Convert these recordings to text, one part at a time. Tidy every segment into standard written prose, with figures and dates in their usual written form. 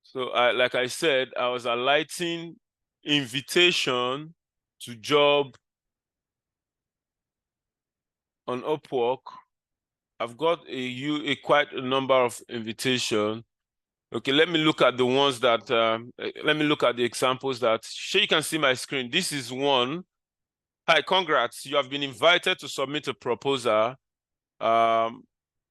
So like I said, I was highlighting invitation to job on Upwork. I've got quite a number of invitation. Okay, let me look at the ones that, let me look at the examples that, sure you can see my screen. This is one. Hi, congrats. You have been invited to submit a proposal.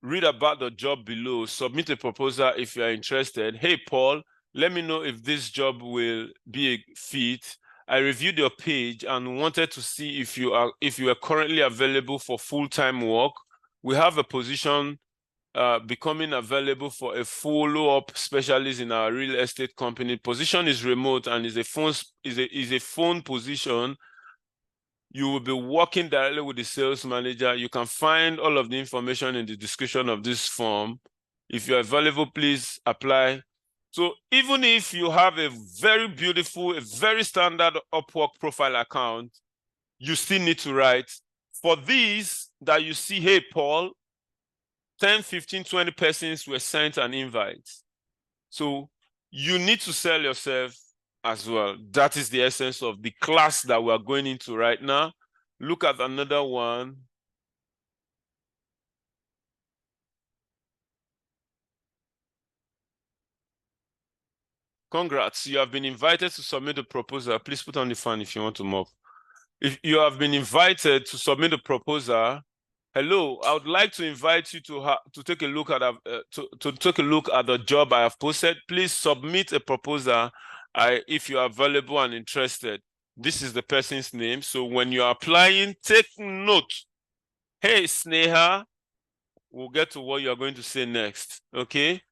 Read about the job below. Submit a proposal if you are interested. Hey, Paul, let me know if this job will be a fit. I reviewed your page and wanted to see if you are currently available for full-time work. We have a position becoming available for a follow-up specialist in our real estate company. Position is remote and is a phone position. You will be working directly with the sales manager. You can find all of the information in the description of this form. If you're available, please apply. So even if you have a very beautiful, a very standard Upwork profile account, you still need to write. For these that you see, hey, Paul, 10, 15, 20 persons were sent an invite. So you need to sell yourself as well. That is the essence of the class that we're going into right now. Look at another one. Congrats, you have been invited to submit a proposal. Please put on the fan if you want to move. If you have been invited to submit a proposal, hello, I would like to invite you to take a look at take a look at the job I have posted. Please submit a proposal if you are available and interested. This is the person's name. So when you're applying, take note. Hey, Sneha, we'll get to what you're going to say next. Okay.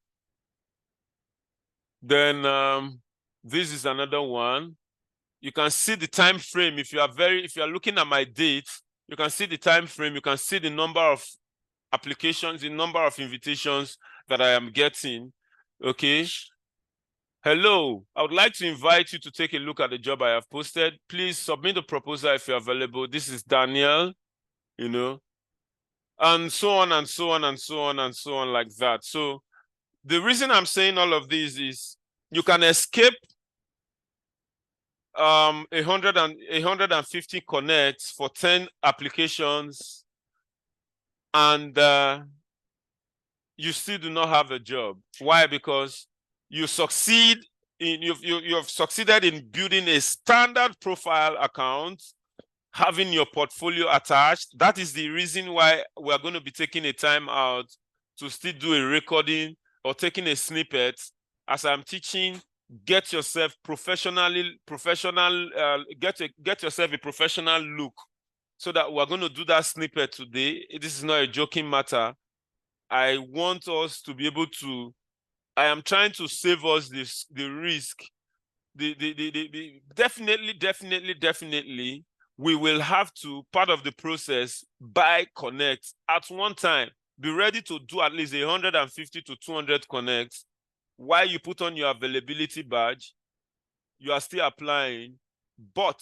Then this is another one. You can see the time frame. If you are looking at my date, you can see the time frame. You can see the number of applications, the number of invitations that I am getting. Okay. Hello, I would like to invite you to take a look at the job I have posted. Please submit a proposal if you're available. This is Daniel, you know, and so on and so on and so on and so on like that. So the reason I'm saying all of these is you can escape 150 connects for 10 applications and you still do not have a job. Why? Because you succeeded in building a standard profile account, having your portfolio attached. That is the reason why we're going to be taking a time out to still do a recording or taking a snippet as I'm teaching. Get yourself get yourself a professional look, so that we're going to do that snippet today. This is not a joking matter. I want us to be able to, I am trying to save us the risk. Definitely, we will have to, part of the process, buy connects at one time. Be ready to do at least 150 to 200 connects. While you put on your availability badge, you are still applying, but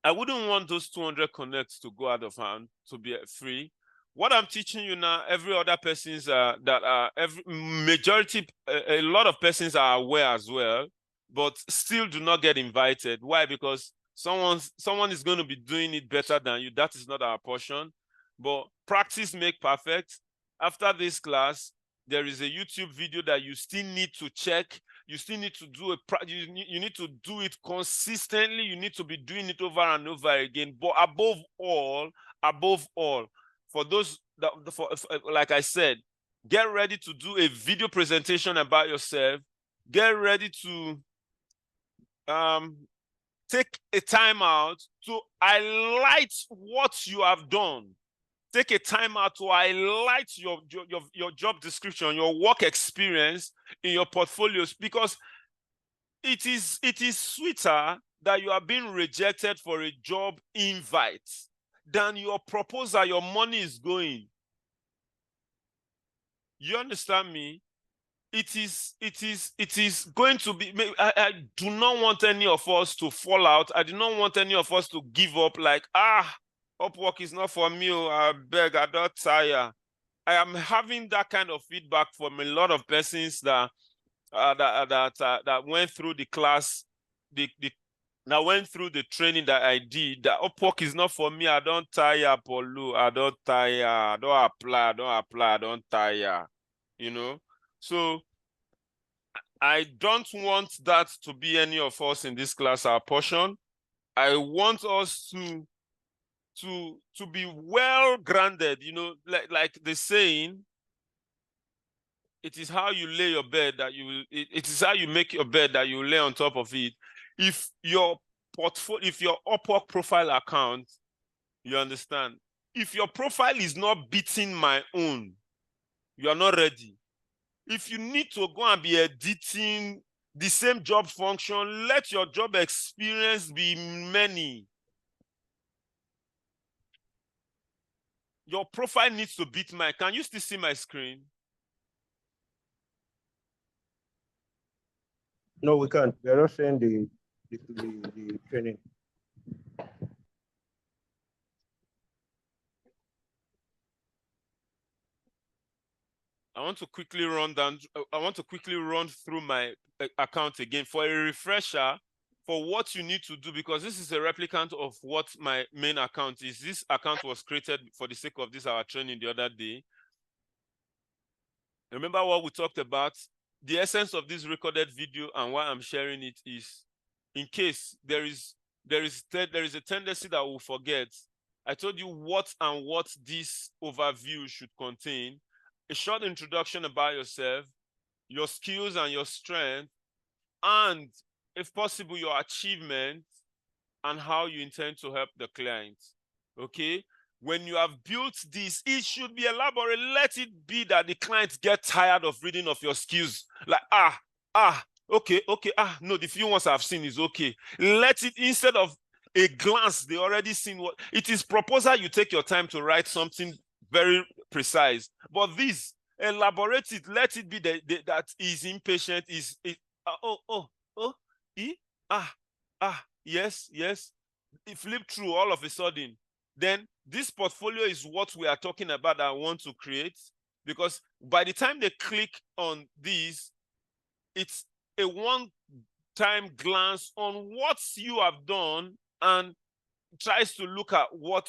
I wouldn't want those 200 connects to go out of hand, to be free. What I'm teaching you now, every other persons a lot of persons are aware as well, but still do not get invited. Why? Because someone is going to be doing it better than you. That is not our portion. But practice make perfect. After this class, there is a YouTube video that you still need to check. You still need to do you need to do it consistently. You need to be doing it over and over again. But above all, for those that, like I said, get ready to do a video presentation about yourself. Get ready to take a time out to highlight what you have done. Take a time out to highlight your job description, your work experience in your portfolios, because it is sweeter that you are being rejected for a job invite than your proposal, your money is going. You understand me? It is going to be, I do not want any of us to fall out. I do not want any of us to give up like, Upwork is not for me. I beg, I don't tire. I am having that kind of feedback from a lot of persons that that went through the class, that went through the training that I did, that Upwork is not for me. I don't tire, Paulo. I don't tire. I don't apply. I don't tire. You know? So I don't want that to be any of us in this class, our portion. I want us to be well grounded, you know, like the saying, it is how you lay your bed that you will, it is how you make your bed that you lay on top of it. If your portfolio, if your Upwork profile account, you understand, if your profile is not beating my own, you are not ready. If you need to go and be editing the same job function, let your job experience be many. Your profile needs to beat mine. Can you still see my screen? No, we can't. We are not saying the training. I want to quickly run through my account again for a refresher for what you need to do, because this is a replicant of what my main account is. This account was created for the sake of this, our training the other day. Remember what we talked about? The essence of this recorded video and why I'm sharing it is, in case there is a tendency that we'll forget. I told you what this overview should contain: a short introduction about yourself, your skills and your strength, and if possible, your achievements and how you intend to help the client. Okay? When you have built this, it should be elaborate. Let it be that the clients get tired of reading of your skills. Like, okay, no, the few ones I've seen is okay. Let it, instead of a glance, they already seen what it is. Proposal, you take your time to write something very precise. But this, elaborate it. Let it be that is impatient, yes. It flip through all of a sudden. Then this portfolio is what we are talking about that I want to create, because by the time they click on these, it's a one-time glance on what you have done and tries to look at what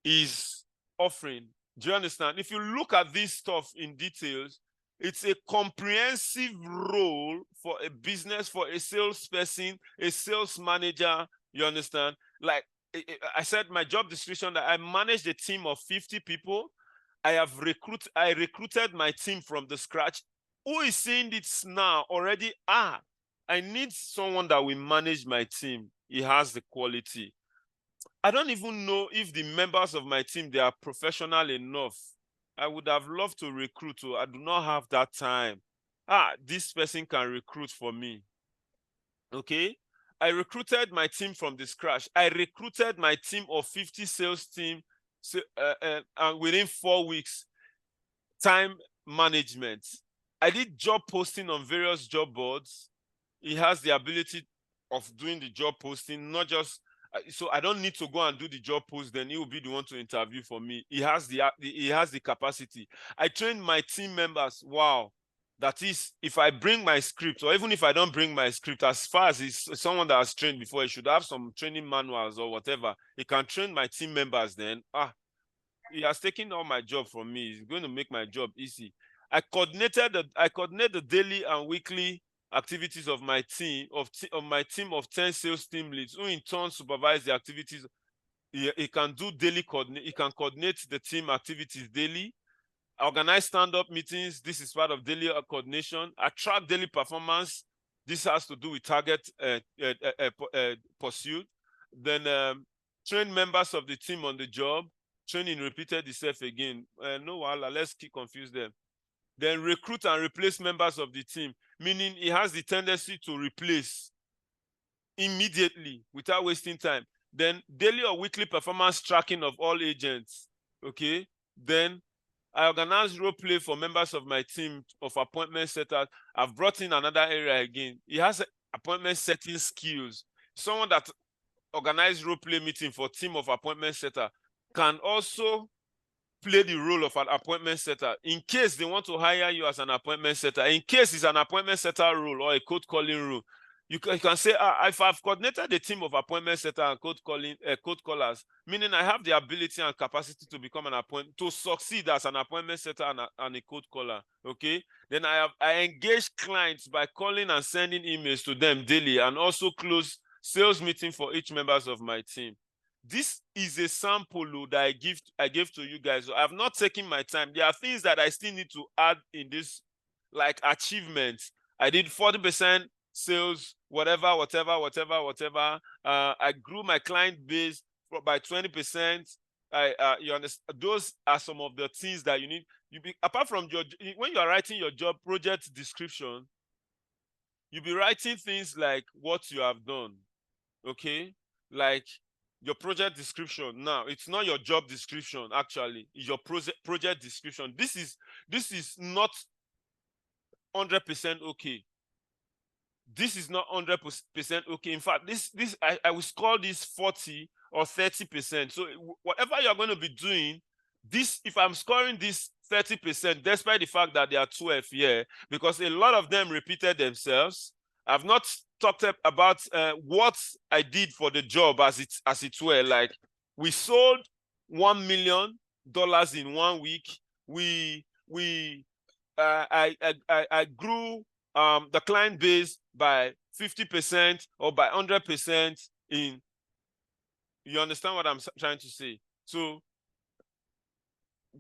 is offering. Do you understand? If you look at this stuff in details, it's a comprehensive role for a business, for a salesperson, a sales manager. You understand? Like I said, my job description, that I managed a team of 50 people. I recruited my team from the scratch. Who is seeing this now already? I need someone that will manage my team. He has the quality. I don't even know if the members of my team, they are professional enough. I would have loved to recruit, so I do not have that time. This person can recruit for me. Okay? I recruited my team from the scratch. I recruited my team of 50 sales team, and within 4 weeks, time management. I did job posting on various job boards. He has the ability of doing the job posting, not just so I don't need to go and do the job post, then he will be the one to interview for me. He has the capacity. I trained my team members. Wow. That is, if I bring my script, or even if I don't bring my script, as far as it's someone that has trained before, he should have some training manuals or whatever. He can train my team members then. He has taken all my job from me. He's going to make my job easy. I coordinate the daily and weekly activities of my team, of my team of 10 sales team leads, who in turn supervise the activities. He can do daily coordinate. He can coordinate the team activities daily. Organize stand-up meetings. This is part of daily coordination. Track daily performance. This has to do with target pursuit. Then train members of the team on the job. Training repeated itself again. No, let's keep confuse them. Then recruit and replace members of the team, meaning he has the tendency to replace immediately without wasting time. Then daily or weekly performance tracking of all agents. Okay. Then I organize role play for members of my team of appointment setters. I've brought in another area again. He has appointment setting skills. Someone that organized role play meeting for team of appointment setter can also play the role of an appointment setter in case they want to hire you as an appointment setter. In case it's an appointment setter role or a cold calling role, you can say, if I've coordinated a team of appointment setter and cold callers, meaning I have the ability and capacity to become to succeed as an appointment setter and a cold caller. Okay, then I engage clients by calling and sending emails to them daily, and also close sales meeting for each members of my team. This is a sample that I gave to you guys. So I have not taken my time. There are things that I still need to add in this, like achievements. I did 40% sales, whatever. I grew my client base by 20%. You understand? Those are some of the things that you need. Apart from when you are writing your job project description, you'll be writing things like what you have done. Okay, like your project description. Now, it's not your job description, actually. It's your project description. This is not 100% okay. This is not 100% okay. In fact, I will call this 40 or 30%. So whatever you're going to be doing, if I'm scoring this 30%, despite the fact that there are 12 here, because a lot of them repeated themselves, I've not talked about what I did for the job as it were. Like, we sold $1 million in 1 week. I grew the client base by 50% or by 100% in. You understand what I'm trying to say? So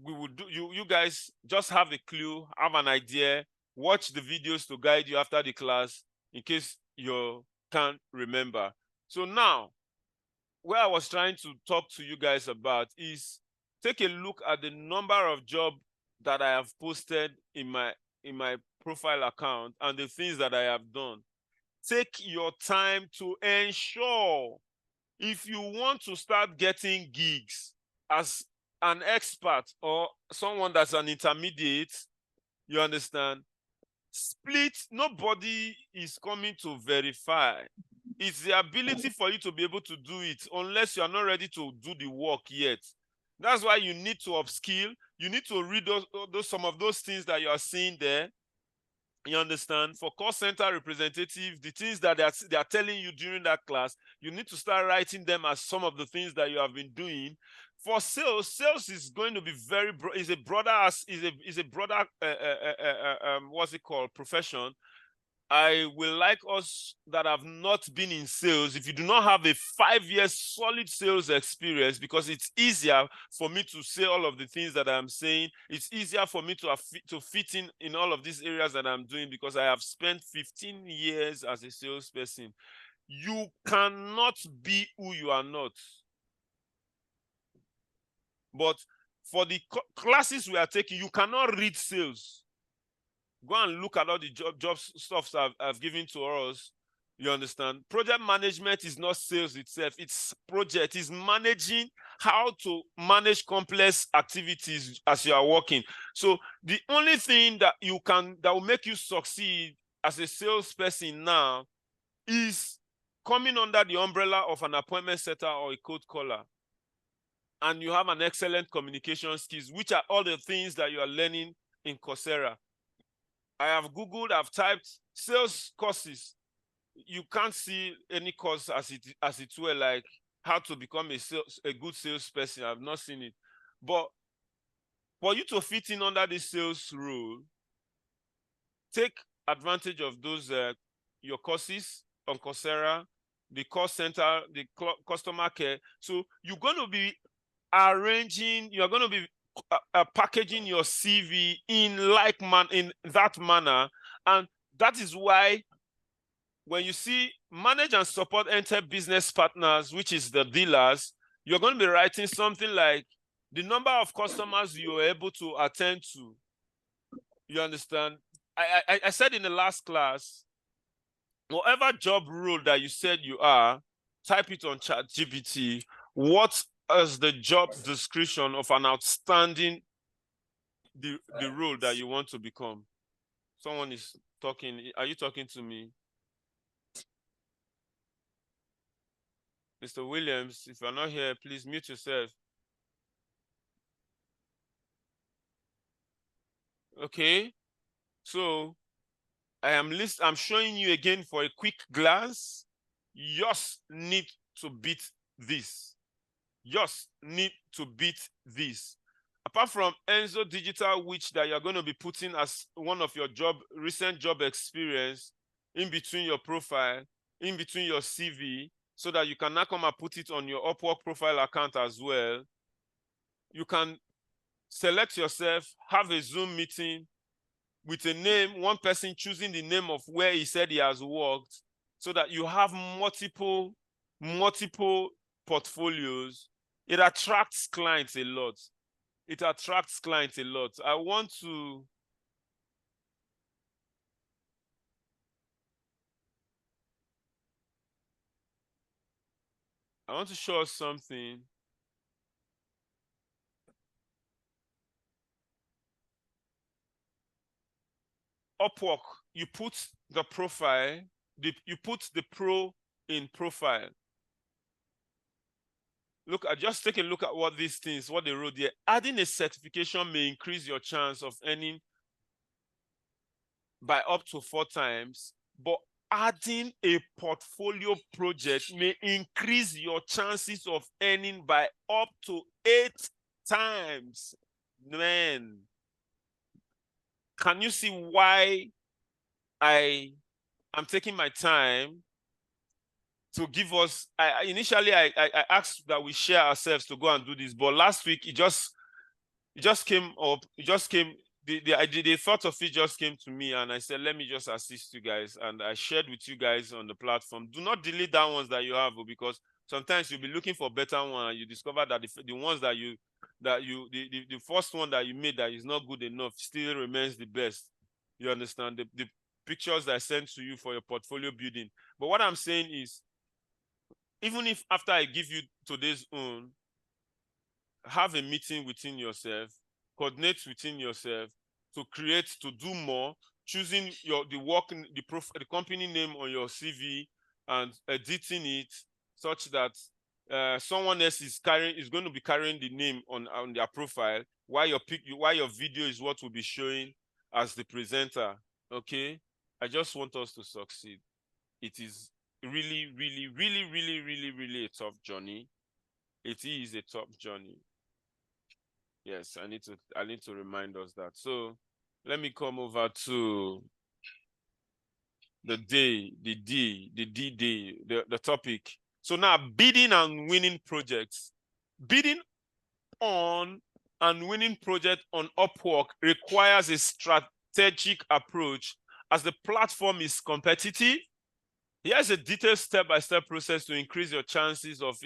we would do. You guys just have a clue, have an idea. Watch the videos to guide you after the class in case you can't remember. So now, where I was trying to talk to you guys about is, take a look at the number of jobs that I have posted in my profile account and the things that I have done. Take your time to ensure, if you want to start getting gigs as an expert or someone that's an intermediate, you understand, split. Nobody is coming to verify. It's the ability for you to be able to do it, unless you are not ready to do the work yet. That's why you need to upskill. You need to read some of those things that you are seeing there. You understand? For call center representative, the things that they are telling you during that class, you need to start writing them as some of the things that you have been doing. For sales is going to be is a broader what's it called, profession. I will like us that have not been in sales, if you do not have a 5-year solid sales experience, because it's easier for me to say all of the things that I'm saying. It's easier for me to fit in all of these areas that I'm doing, because I have spent 15 years as a salesperson. You cannot be who you are not. But for the classes we are taking, you cannot read sales. Go and look at all the job stuff I've given to us. You understand? Project management is not sales itself. It's project. It's managing how to manage complex activities as you are working. So the only thing that will make you succeed as a salesperson now is coming under the umbrella of an appointment setter or a cold caller. And you have an excellent communication skills, which are all the things that you are learning in Coursera. I have Googled, I've typed sales courses. You can't see any course as it were, like how to become a good salesperson. I've not seen it. But for you to fit in under this sales rule, take advantage of those your courses on Coursera, the call center, the customer care. So you're going to be you're going to be packaging your CV in that manner. And that is why when you see manage and support enter business partners, which is the dealers, you're going to be writing something like the number of customers you are able to attend to. You understand? I said in the last class, whatever job role that you said you are, type it on ChatGPT. What is the job description of an outstanding the role that you want to become? Someone is talking. Are you talking to me? Mr. Williams, if you're not here, please mute yourself. Okay, so I'm showing you again for a quick glance. Yours need to beat this. Yours need to beat this. Apart from Enzo Digital, which that you're going to be putting as one of your recent job experience in between your profile, in between your CV, so that you can now come and put it on your Upwork profile account as well. You can select yourself, have a Zoom meeting with a name, one person choosing the name of where he said he has worked, so that you have multiple portfolios. It attracts clients a lot. It attracts clients a lot. I want to show us something. Upwork, you put the profile, you put the pro in profile. Look, just take a look at what these things, what they wrote there. Adding a certification may increase your chance of earning by up to 4 times, but adding a portfolio project may increase your chances of earning by up to 8 times. Man, can you see why I am taking my time to give us? Initially, I asked that we share ourselves to go and do this, but last week it just came up. The thought of it just came to me, and I said, let me just assist you guys, and I shared with you guys on the platform. Do not delete that ones that you have, because sometimes you'll be looking for better one, and you discover that the ones that the first one that you made that is not good enough still remains the best. You understand? The pictures that I sent to you for your portfolio building. But what I'm saying is, even if after I give you today's own, have a meeting within yourself, coordinate within yourself to create, to do more, choosing the company name on your CV and editing it such that someone else is going to be carrying the name on their profile, while your video is what will be showing as the presenter. Okay, I just want us to succeed. It is really, really, really, really, really, really a tough journey. It is a tough journey. Yes, I need to remind us that. So let me come over to the topic. So now, bidding and winning projects. Bidding on and winning project on Upwork requires a strategic approach, as the platform is competitive. Here's a detailed step-by-step process to increase your chances of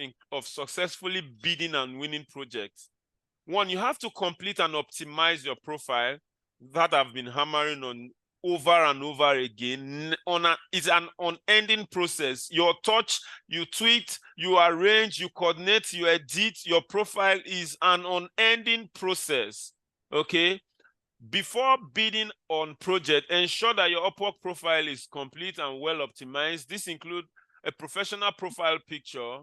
successfully bidding and winning projects. One, you have to complete and optimize your profile. That I've been hammering on over and over again. It's an unending process. You touch, you tweet, you arrange, you coordinate, you edit. Your profile is an unending process. Okay? Before bidding on project, ensure that your Upwork profile is complete and well optimized. This includes a professional profile picture,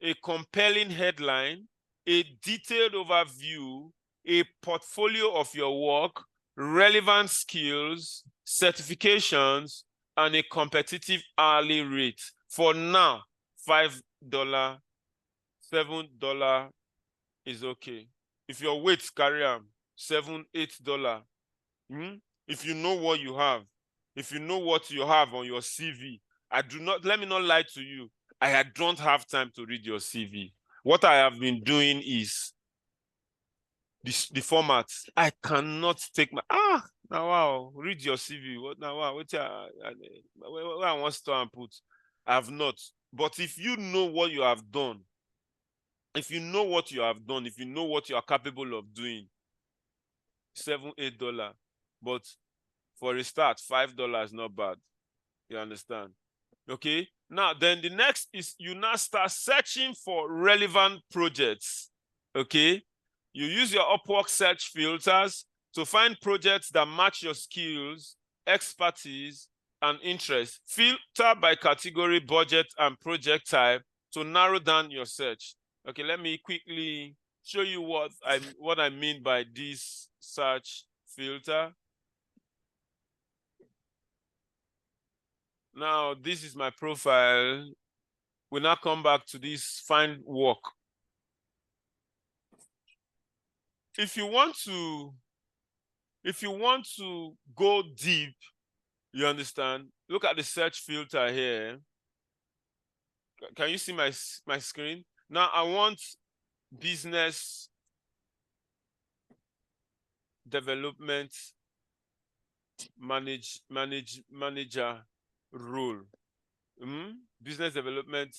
a compelling headline, a detailed overview, a portfolio of your work, relevant skills, certifications, and a competitive hourly rate. For now, $5, $7 is okay. If your weight carry am, $7, $8. If you know what you have, if you know what you have on your CV, let me not lie to you. I don't have time to read your CV. What I have been doing is the format. I cannot take now wow, read your CV. What now wow, where I want to put. I have not. But if you know what you have done, if you know what you have done, if you know what you are capable of doing, $7, $8. But for a start, $5 is not bad. You understand? Okay. Now, then the next is you now start searching for relevant projects. Okay. You use your Upwork search filters to find projects that match your skills, expertise, and interests. Filter by category, budget, and project type to narrow down your search. Okay, let me quickly show you what I mean by this search filter. Now, this is my profile. We now come back to this find work. If you want to go deep, you understand? Look at the search filter here. Can you see my screen? Now I want business development manager role. Business development.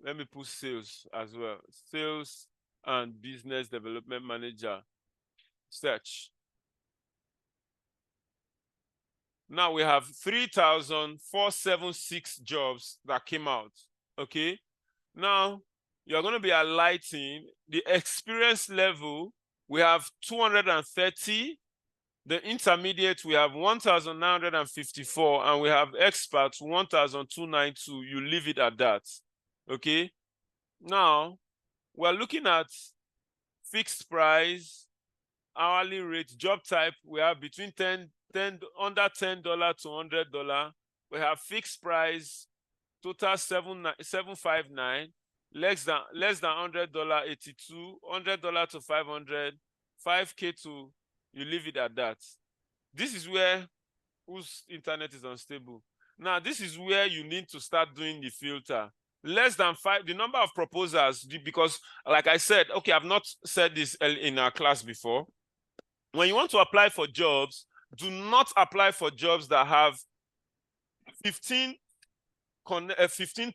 Let me put sales as well. Sales and business development manager. Search. Now we have 3,476 jobs that came out. Okay. Now you're going to be highlighting the experience level. We have 230. The intermediate, we have 1,954, and we have experts 1,292. You leave it at that. Okay. Now we're looking at fixed price, hourly rate, job type. We have between under $10 to $100. We have fixed price, total 759, less than $100, 82, $100 to 500, 5K to, you leave it at that. This is where whose internet is unstable. Now, this is where you need to start doing the filter. Less than 5, the number of proposals, because like I said, okay, I've not said this in our class before. When you want to apply for jobs, do not apply for jobs that have 15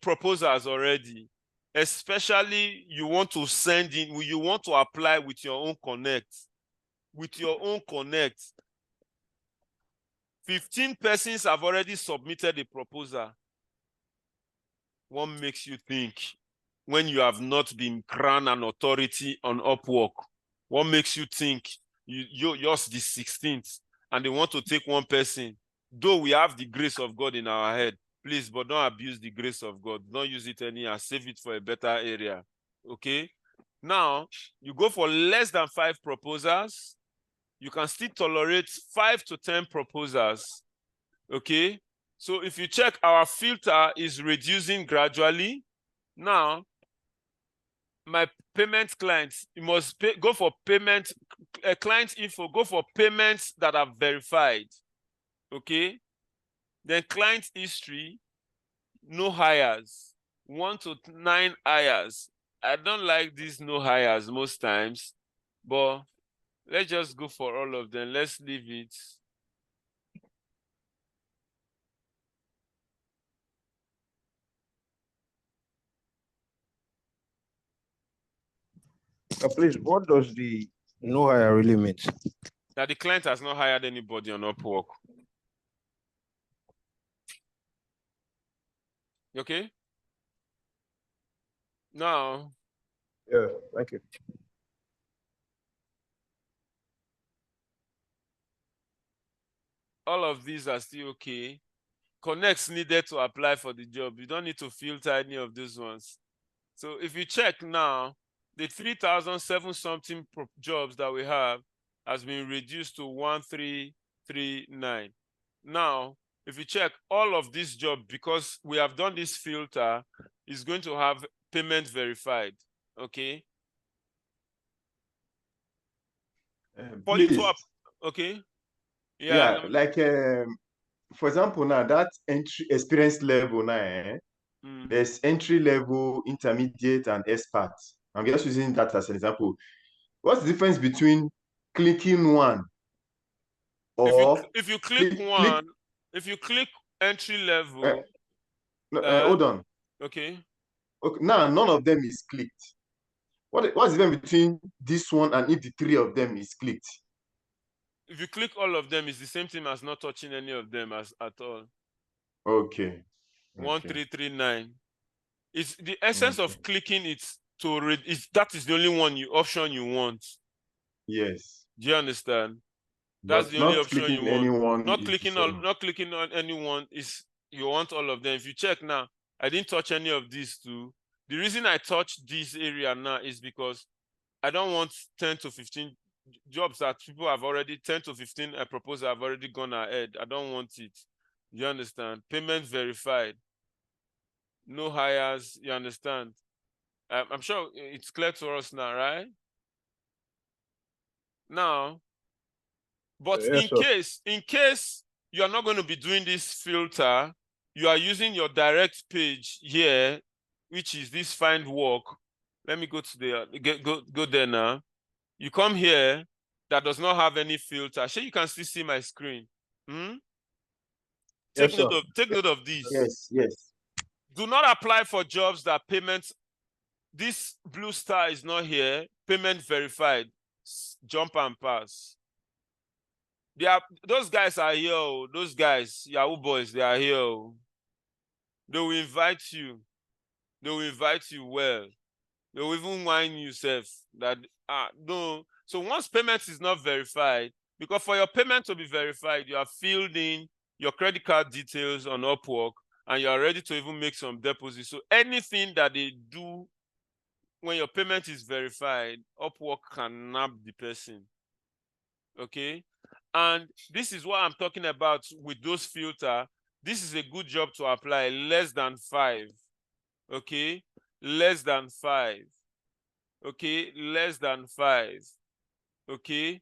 proposals already. Especially you want to send in, you want to apply with your own connect. With your own connect. 15 persons have already submitted a proposal. What makes you think when you have not been crowned an authority on Upwork? What makes you think yours the 16th and they want to take one person? Though we have the grace of God in our head, please, but don't abuse the grace of God. Don't use it anyhow. Save it for a better area. Okay? Now, you go for less than 5 proposals. You can still tolerate 5 to 10 proposals. Okay? So if you check, our filter is reducing gradually. Now, my payment clients, you must go for payment, client info, go for payments that are verified. Okay? Then client history, no hires, 1 to 9 hires. I don't like these no hires most times, but let's just go for all of them. Let's leave it. Please, what does the no hire really mean? That the client has not hired anybody on Upwork. Okay? Now. Yeah, thank you. All of these are still okay. Connects needed to apply for the job. You don't need to filter any of those ones. So if you check now, the 3,007 something jobs that we have has been reduced to 1,339. Now, if you check all of this job, because we have done this filter, is going to have payment verified. Okay. For you to okay. Yeah, like for example, now that entry experience level now, there's entry level, intermediate, and expert. I'm just using that as an example. What's the difference between clicking one or if you click one, if you click entry level, hold on. Okay. Okay, now none of them is clicked. What's the difference between this one and if the 3 of them is clicked? If you click all of them, it's the same thing as not touching any of them at all. Okay. 1,339. It's the essence of clicking it to read. That is the only option you want. Yes. Do you understand? That's the only option you want. Anyone not clicking on anyone is you want all of them. If you check now, I didn't touch any of these two. The reason I touched this area now is because I don't want 10 to 15 jobs that people have already 10 to 15 proposals have already gone ahead. I don't want it. You understand? Payment verified. No hires. You understand? I'm sure it's clear to us now, right? Now, but Yes, sir. in case you are not going to be doing this filter, you are using your direct page here, which is this find work. Let me go to the go there now. You come here that does not have any filter. Sure, you can still see my screen. Yes, sir. Take note of this. Yes. Do not apply for jobs that payments. This blue star is not here. Payment verified. Jump and pass. Those guys are here. Oh. Those guys, Yahoo boys, they are here. Oh. They will invite you. They will invite you well. They will even whine yourself that no. So once payment is not verified, because for your payment to be verified, you have filled in your credit card details on Upwork and you are ready to even make some deposits. So anything that they do when your payment is verified, Upwork can nab the person. Okay? And this is what I'm talking about with those filters. This is a good job to apply, less than 5. Okay? Less than 5. Okay? Less than 5. Okay?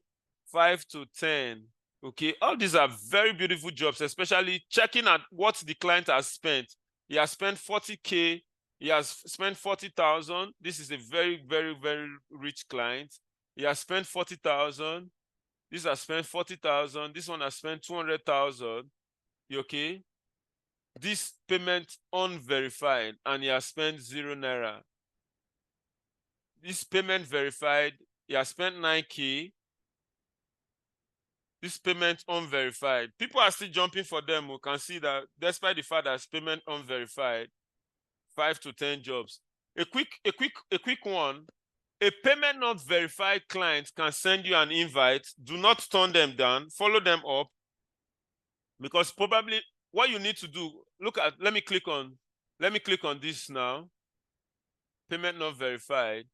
5 to 10. Okay? All these are very beautiful jobs, especially checking at what the client has spent. He has spent 40K. He has spent 40,000. This is a very, very, very rich client. He has spent 40,000. This has spent 40,000. This one has spent 200,000. Okay? This payment unverified, and he has spent 0 naira. This payment verified, he has spent 9K. This payment unverified. People are still jumping for them. We can see that despite the fact that it's payment unverified, 5 to 10 jobs. A quick one. A payment not verified client can send you an invite. Do not turn them down. Follow them up. Because probably what you need to do, let me click on this now. Payment not verified.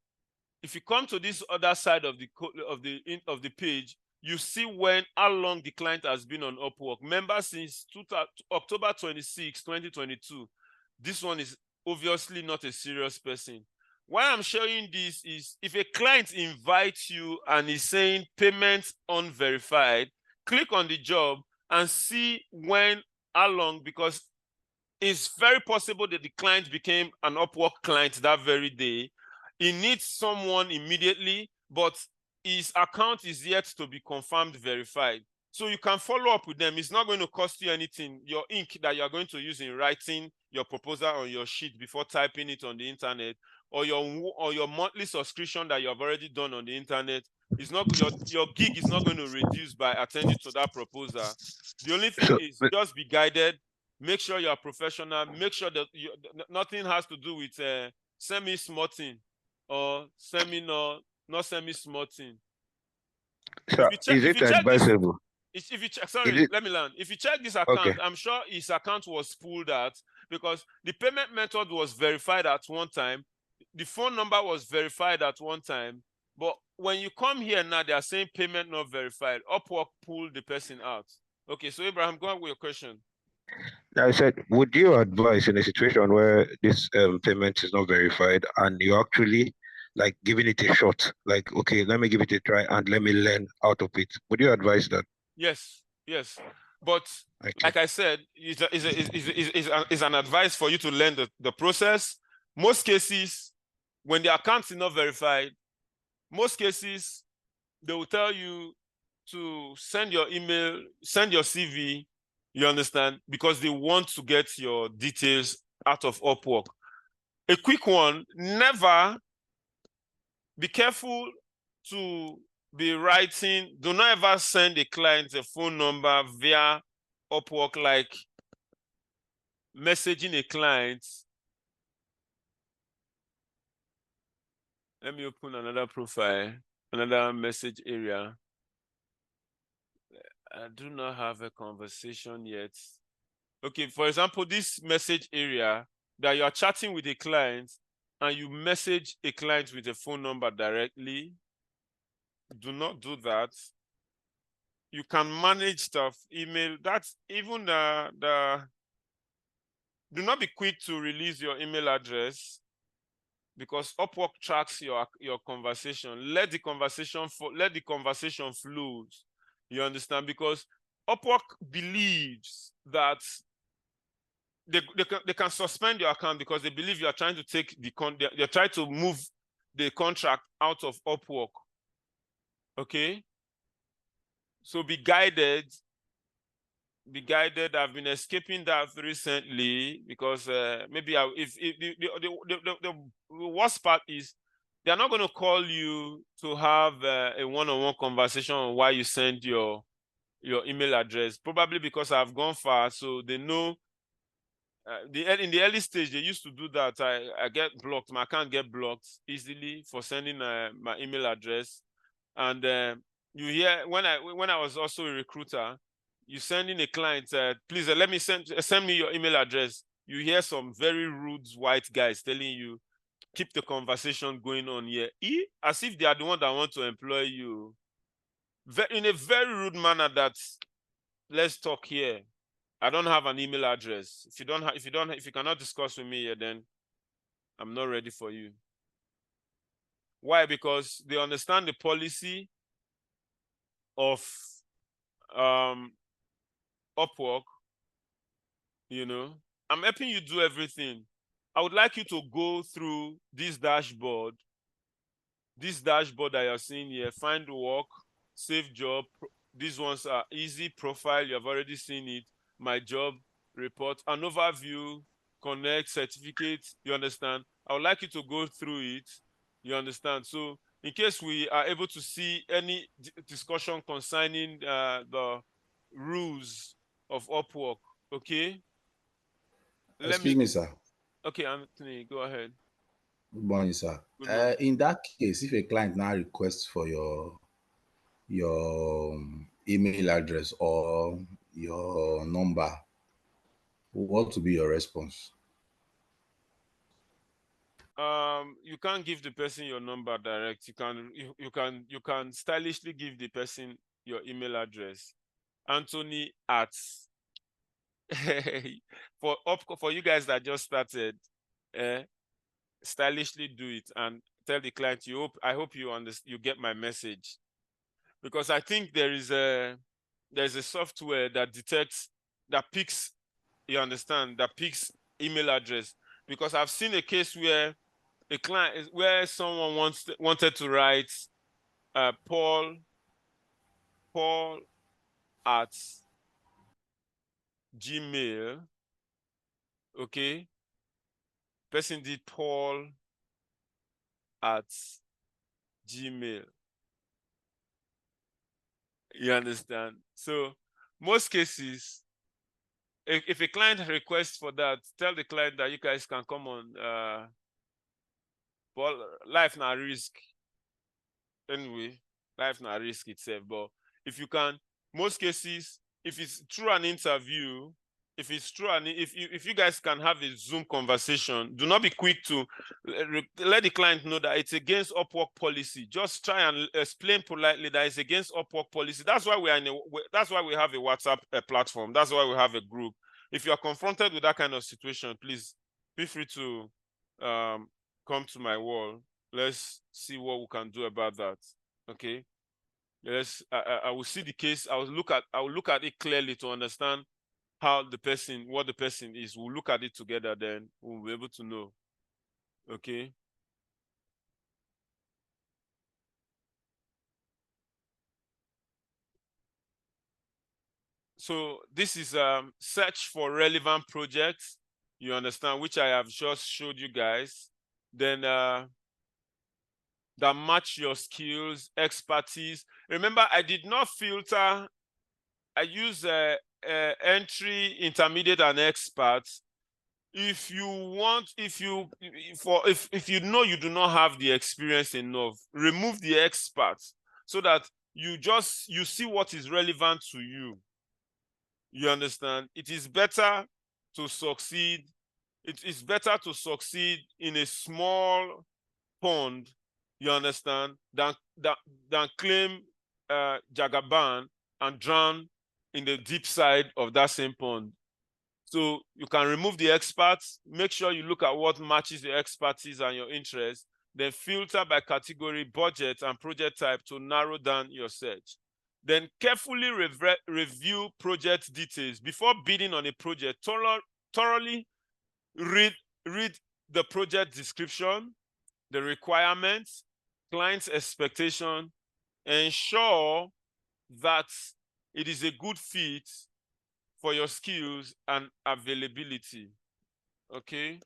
If you come to this other side of the page, you see how long the client has been on Upwork. Member since October 26, 2022. This one is obviously not a serious person. Why I'm showing this is if a client invites you and is saying payment unverified, click on the job and see how long, because it's very possible that the client became an Upwork client that very day. He needs someone immediately, but his account is yet to be confirmed verified. So you can follow up with them. It's not going to cost you anything. Your ink that you're going to use in writing your proposal on your sheet before typing it on the internet, or your monthly subscription that you have already done on the internet, is not your gig is not going to reduce by attending to that proposal. The only thing is just be guided. Make sure you are professional. Make sure that nothing has to do with semi-smarting or not semi-smarting. So is it advisable? Let me learn. If you check this account, okay. I'm sure his account was pulled out because the payment method was verified at one time. The phone number was verified at one time. But when you come here now, they are saying payment not verified. Upwork pulled the person out. Okay, so Abraham, go on with your question. I said, would you advise in a situation where this payment is not verified and you're actually like giving it a shot, like, okay, let me give it a try and let me learn out of it? Would you advise that? Yes. But like I said, it's an advice for you to learn the process. Most cases, when the account is not verified, most cases, they will tell you to send your email, send your CV, you understand, because they want to get your details out of Upwork. A quick one, never be careful to be writing. Do not ever send a client a phone number via Upwork, like messaging a client. Let me open another profile, another message area. I do not have a conversation yet. Okay, for example, this message area that you are chatting with a client and you message a client with a phone number directly. Do not do that. You can manage stuff, email. That's even do not be quick to release your email address, because Upwork tracks your conversation. Let the conversation flow. You understand? Because Upwork believes that they can suspend your account because they believe you are trying to take they're trying to move the contract out of Upwork. Okay? So be guided. Be guided. I've been escaping that recently because maybe the worst part is they're not going to call you to have a one-on-one conversation on why you send your email address, probably because I've gone far, so they know. In the early stage, they used to do that. I get blocked. My account get blocked easily for sending my email address. And you hear when I was also a recruiter, you sending a client, please let me send me your email address. You hear some very rude white guys telling you, keep the conversation going on here, as if they are the one that want to employ you, in a very rude manner. That let's talk here. I don't have an email address. If you cannot discuss with me here, then I'm not ready for you. Why? Because they understand the policy of Upwork. You know, I'm helping you do everything. I would like you to go through this dashboard that you're seeing here. Find work, save job. These ones are easy. Profile, you have already seen it. My job, report, an overview, connect, certificate. You understand? I would like you to go through it. You understand? So in case we are able to see any discussion concerning the rules of Upwork, okay? Excuse me, sir. Okay, Anthony, go ahead. Good morning, sir. Good morning. In that case, if a client now requests for your email address or your number, what will be your response? You can't give the person your number direct. You can stylishly give the person your email address. Anthony at for you guys that just started, stylishly do it and tell the client I hope you get my message. Because I think there's a software that picks, you understand, that picks email address. Because I've seen a case where a client where someone wanted to write Paul at Gmail. Okay, person did Paul at Gmail. You understand? So most cases, if a client requests for that, tell the client that you guys can come on. But life na risk. Anyway, life na risk itself. But if you can, most cases, if it's through an interview, if you guys can have a Zoom conversation, do not be quick to let the client know that it's against Upwork policy. Just try and explain politely that it's against Upwork policy. That's why we have a WhatsApp platform. That's why we have a group. If you are confronted with that kind of situation, please feel free to come to my wall. Let's see what we can do about that. Okay. I will see the case. I will look at it clearly to understand what the person is. We'll look at it together, then we'll be able to know. Okay. So this is search for relevant projects, you understand, which I have just showed you guys. Then that match your skills, expertise. Remember, I did not filter. I use entry, intermediate, and expert. If you know you do not have the experience enough, remove the expert so that you see what is relevant to you. You understand? It is better to succeed. It is better to succeed in a small pond You understand? Than claim Jagaban and drown in the deep side of that same pond. So you can remove the experts, make sure you look at what matches your expertise and your interest, then filter by category, budget, and project type to narrow down your search. Then carefully review project details. Before bidding on a project, thoroughly read the project description, the requirements, client's expectation, ensure that it is a good fit for your skills and availability. Okay?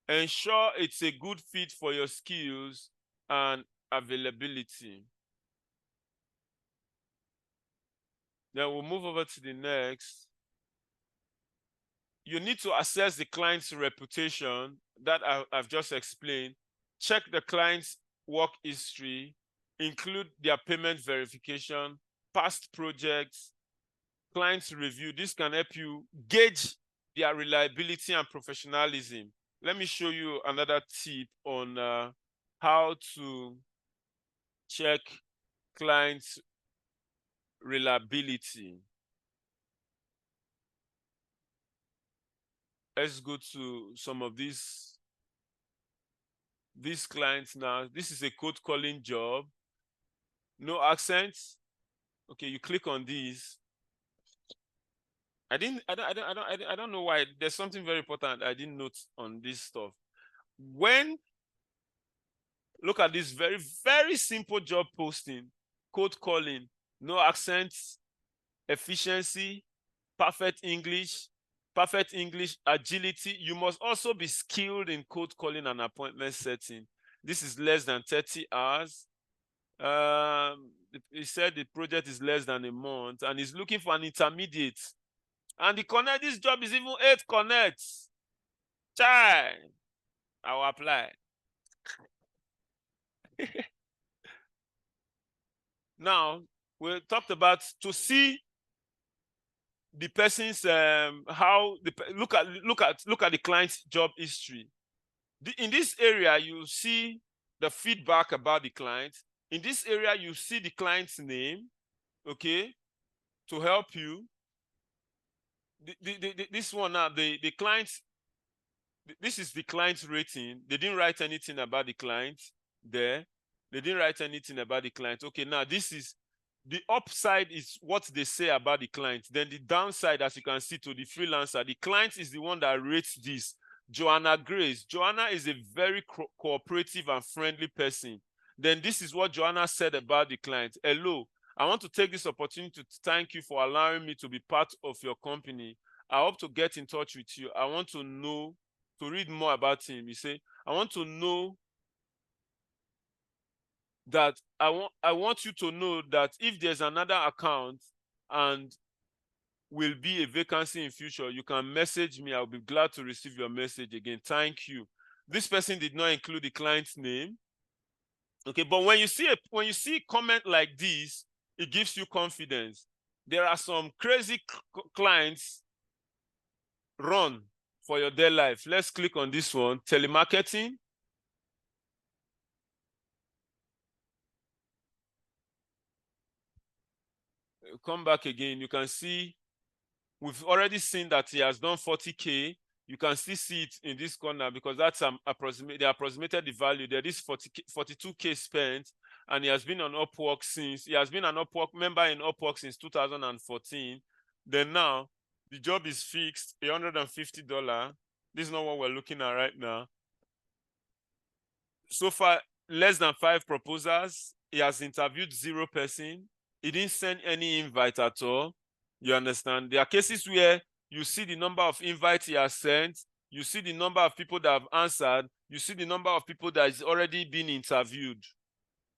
Ensure it's a good fit for your skills and availability. Then we'll move over to the next. You need to assess the client's reputation that I've just explained. Check the client's work history, include their payment verification, past projects, client's review. This can help you gauge their reliability and professionalism. Let me show you another tip on how to check client's reliability. Let's go to some of these clients now. This is a cold calling job. No accents. Okay, you click on these. I don't know why. There's something very important I didn't note on this stuff. Look at this very, very simple job posting, cold calling, no accents, efficiency, perfect English, agility. You must also be skilled in cold calling and appointment setting. This is less than 30 hours. He said the project is less than a month and he's looking for an intermediate. And this job is even 8 connects. Chai, I will apply. Now, we talked about to see the person's look at the client's job history. In this area, you see the feedback about the client. In this area, you see the client's name, okay, to help you. This one now, the client's, this is the client's rating. They didn't write anything about the client there. They didn't write anything about the client. Okay, now this is, the upside is what they say about the client. Then the downside, as you can see, to the freelancer, the client is the one that rates this. Joanna Grace. Joanna is a very cooperative and friendly person. Then this is what Joanna said about the client. Hello, I want to take this opportunity to thank you for allowing me to be part of your company. I hope to get in touch with you. I want to know, to read more about him. You say, I want to know that I want you to know that if there's another account and will be a vacancy in future, you can message me. I'll be glad to receive your message again. Thank you. This person did not include the client's name. Okay, but when you see a comment like this, it gives you confidence. There are some crazy clients run for your dear life. Let's click on this one, telemarketing. Come back again. You can see we've already seen that he has done 40K. You can still see it in this corner because that's they approximated the value. There is 42K spent, and he has been on Upwork since. He has been an Upwork member in Upwork since 2014. Then now the job is fixed, $150. This is not what we're looking at right now. So far, less than 5 proposals. He has interviewed 0 person. He didn't send any invite at all. You understand? There are cases where you see the number of invites he has sent, you see the number of people that have answered, you see the number of people that is already been interviewed.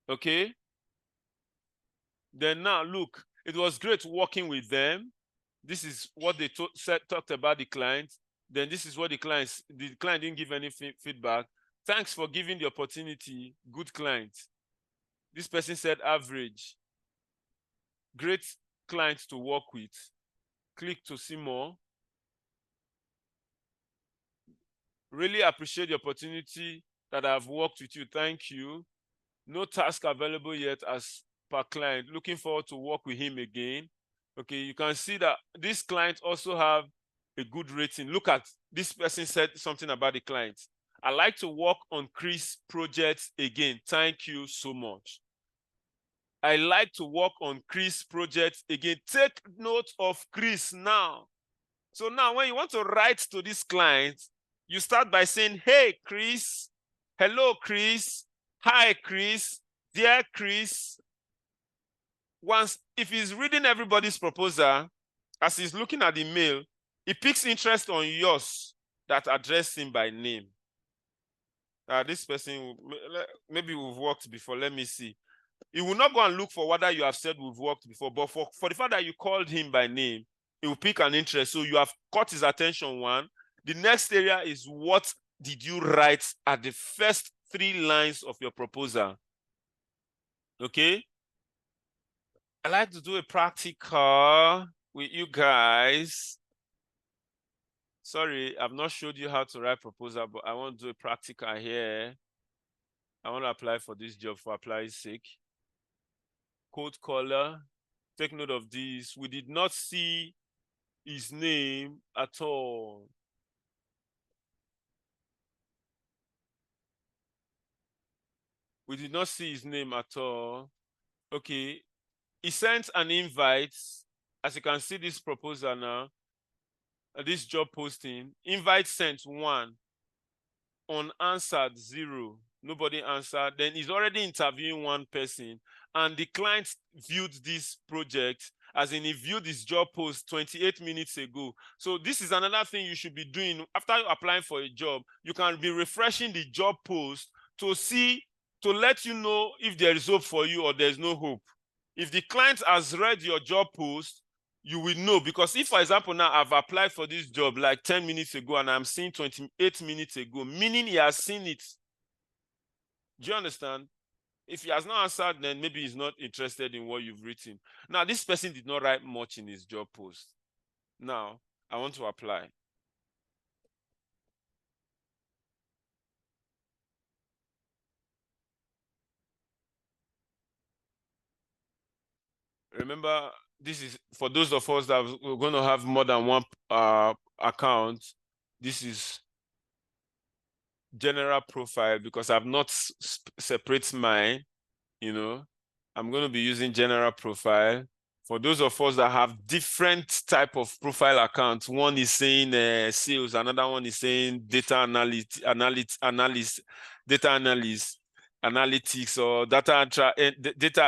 Okay? Then now, look, it was great working with them. This is what they talked about the client. Then this is what the client didn't give any feedback. Thanks for giving the opportunity. Good client. This person said average. Great client to work with. Click to see more. Really appreciate the opportunity that I've worked with you. Thank you. No task available yet as per client. Looking forward to work with him again. Okay, you can see that this client also have a good rating. Look at this person said something about the client. I like to work on Chris projects again. Thank you so much. I like to work on Chris projects again. Take note of Chris now. So now when you want to write to this client, you start by saying, hey, Chris, hello, Chris, hi, Chris, dear Chris. Once, if he's reading everybody's proposal, as he's looking at the mail, he picks interest on yours that address him by name. This person, maybe we've worked before, let me see. He will not go and look for whether you have said we've worked before, but for the fact that you called him by name, he will pick an interest. So you have caught his attention, one. The next area is, what did you write at the first 3 lines of your proposal? Okay? I like to do a practical with you guys. Sorry, I've not showed you how to write proposal, but I want to do a practical here. I want to apply for this job for applying's sake. Code color. Take note of this. We did not see his name at all. We did not see his name at all. Okay. He sent an invite. As you can see this proposal now, this job posting. Invite sent 1. Unanswered 0. Nobody answered. Then he's already interviewing 1 person. And the client viewed this project, as in he viewed this job post 28 minutes ago. So this is another thing you should be doing. After applying for a job, you can be refreshing the job post to see, to let you know if there is hope for you or there's no hope. If the client has read your job post, you will know. Because if, for example, now I've applied for this job like 10 minutes ago and I'm seeing 28 minutes ago, meaning he has seen it. Do you understand? If he has not answered, then maybe he's not interested in what you've written. Now, this person did not write much in his job post. Now, I want to apply. Remember, this is for those of us that are going to have more than 1 account. This is general profile, because I've not separate mine, you know. I'm going to be using general profile. For those of us that have different type of profile accounts, one is saying sales, another one is saying data analytics, or data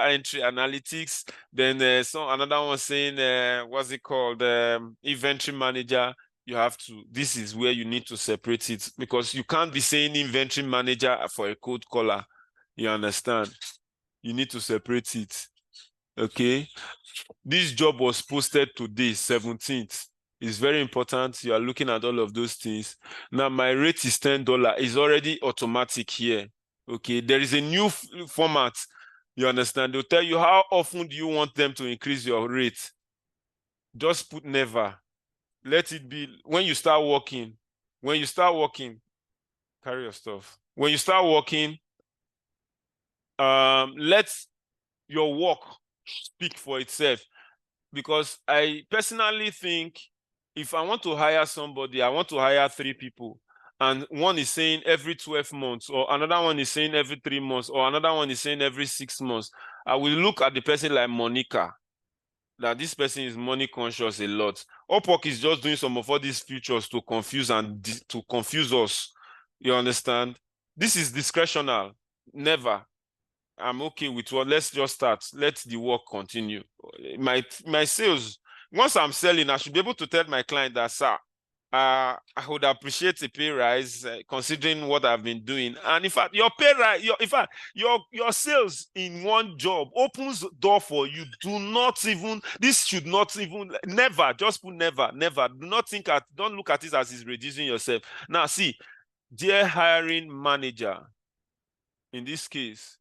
entry analytics. Then another one saying what's it called, inventory manager. You have to, this is where you need to separate it, because you can't be saying inventory manager for a code caller. You understand? You need to separate it. Okay. This job was posted today, 17th. It's very important. You are looking at all of those things. Now, my rate is $10. It's already automatic here. Okay. There is a new format. You understand? They'll tell you how often do you want them to increase your rate. Just put never. Let it be when you start working. When you start working, carry your stuff. When you start working, let your work speak for itself. Because I personally think if I want to hire somebody, I want to hire 3 people. And one is saying every 12 months, or another one is saying every 3 months, or another one is saying every 6 months. I will look at the person like Monica, that this person is money conscious a lot. Upwork is just doing some of all these features to confuse us. You understand? This is discretional. Never. I'm okay with what. Let's just start. Let the work continue. My sales, once I'm selling, I should be able to tell my client that, sir, I would appreciate a pay rise considering what I've been doing. And in fact, your pay rise, your sales in one job opens door for you. Do not even, this should not even, never, just put never. Don't look at it as it's reducing yourself. Now, see, dear hiring manager, in this case,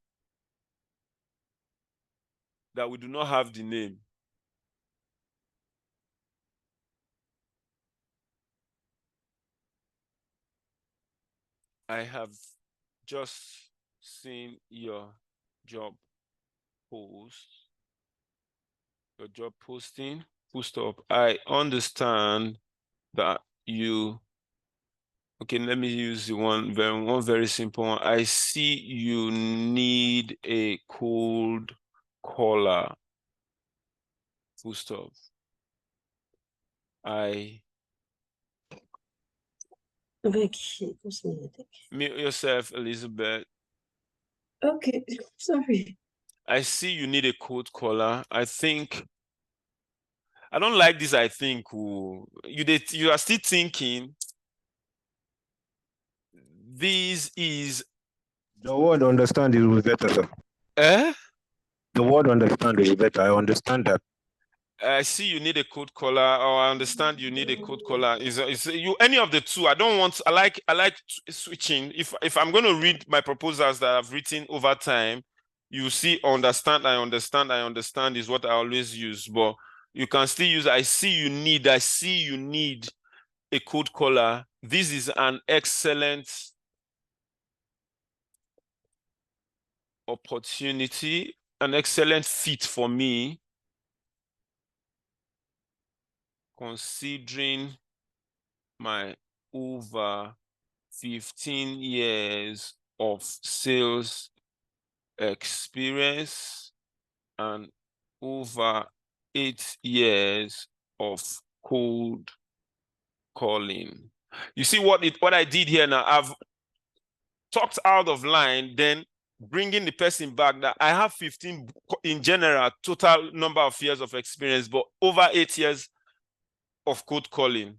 that we do not have the name. I have just seen your job post, your job posting, full stop. I understand that you, okay, let me use the one very simple one. I see you need a cold caller, full stop. Mute yourself, Elizabeth. Okay, sorry. I see you need a cold caller. I think, I don't like this. I think you are still thinking this is The word understand is better, sir. The word understand is better. I understand that. I see you need a code caller, or I understand you need a code caller. Is you any of the two? I don't want. I like switching. If I'm going to read my proposals that I've written over time, you see, understand, I understand is what I always use. But you can still use. I see you need a code caller. This is an excellent opportunity, an excellent fit for me, considering my over 15 years of sales experience and over 8 years of cold calling. You see what I did here now? I've talked out of line, then bringing the person back that I have 15 in general, total number of years of experience, but over 8 years of cold calling.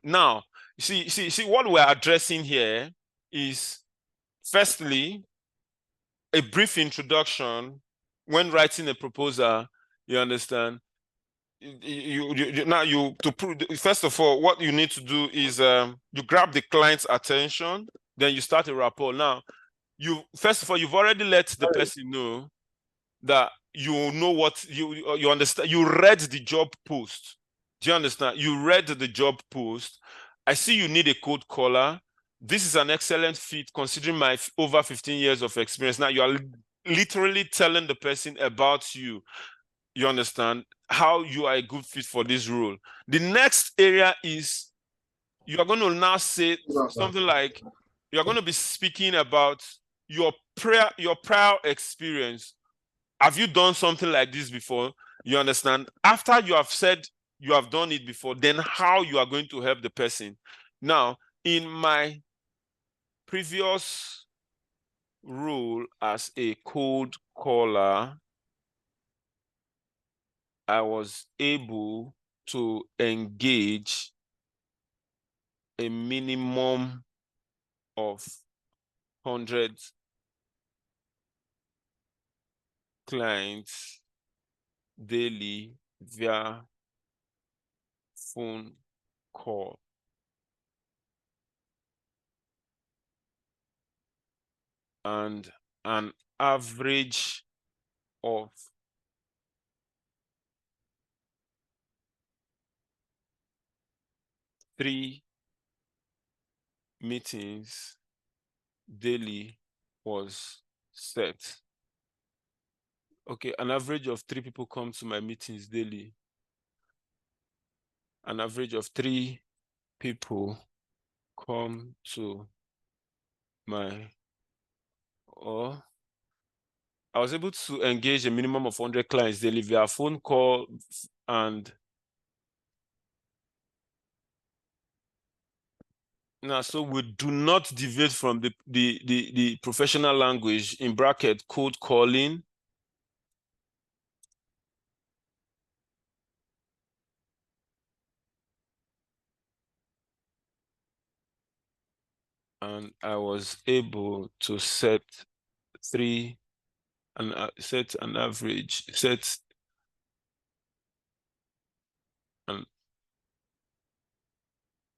Now, see what we're addressing here is, firstly, a brief introduction when writing a proposal. You understand? First of all, what you need to do is you grab the client's attention, then you start a rapport. Now, first of all, you've already let the person know that you know what you understand. You read the job post. Do you understand? You read the job post. I see you need a cold caller. This is an excellent fit considering my over 15 years of experience. Now you are literally telling the person about you. You understand how you are a good fit for this role. The next area is you are going to now say something like, you are going to be speaking about your prior experience. Have you done something like this before? You understand? After you have said you have done it before, then how you are going to help the person. Now, in my previous role as a cold caller, I was able to engage a minimum of 100 clients daily via phone call. And an average of 3 meetings daily was set. Okay, an average of 3 people come to my meetings daily. An average of 3 people come to my, or I was able to engage a minimum of 100 clients daily via phone call. And now, so we do not deviate from the professional language, in bracket, cold calling. And I was able to set an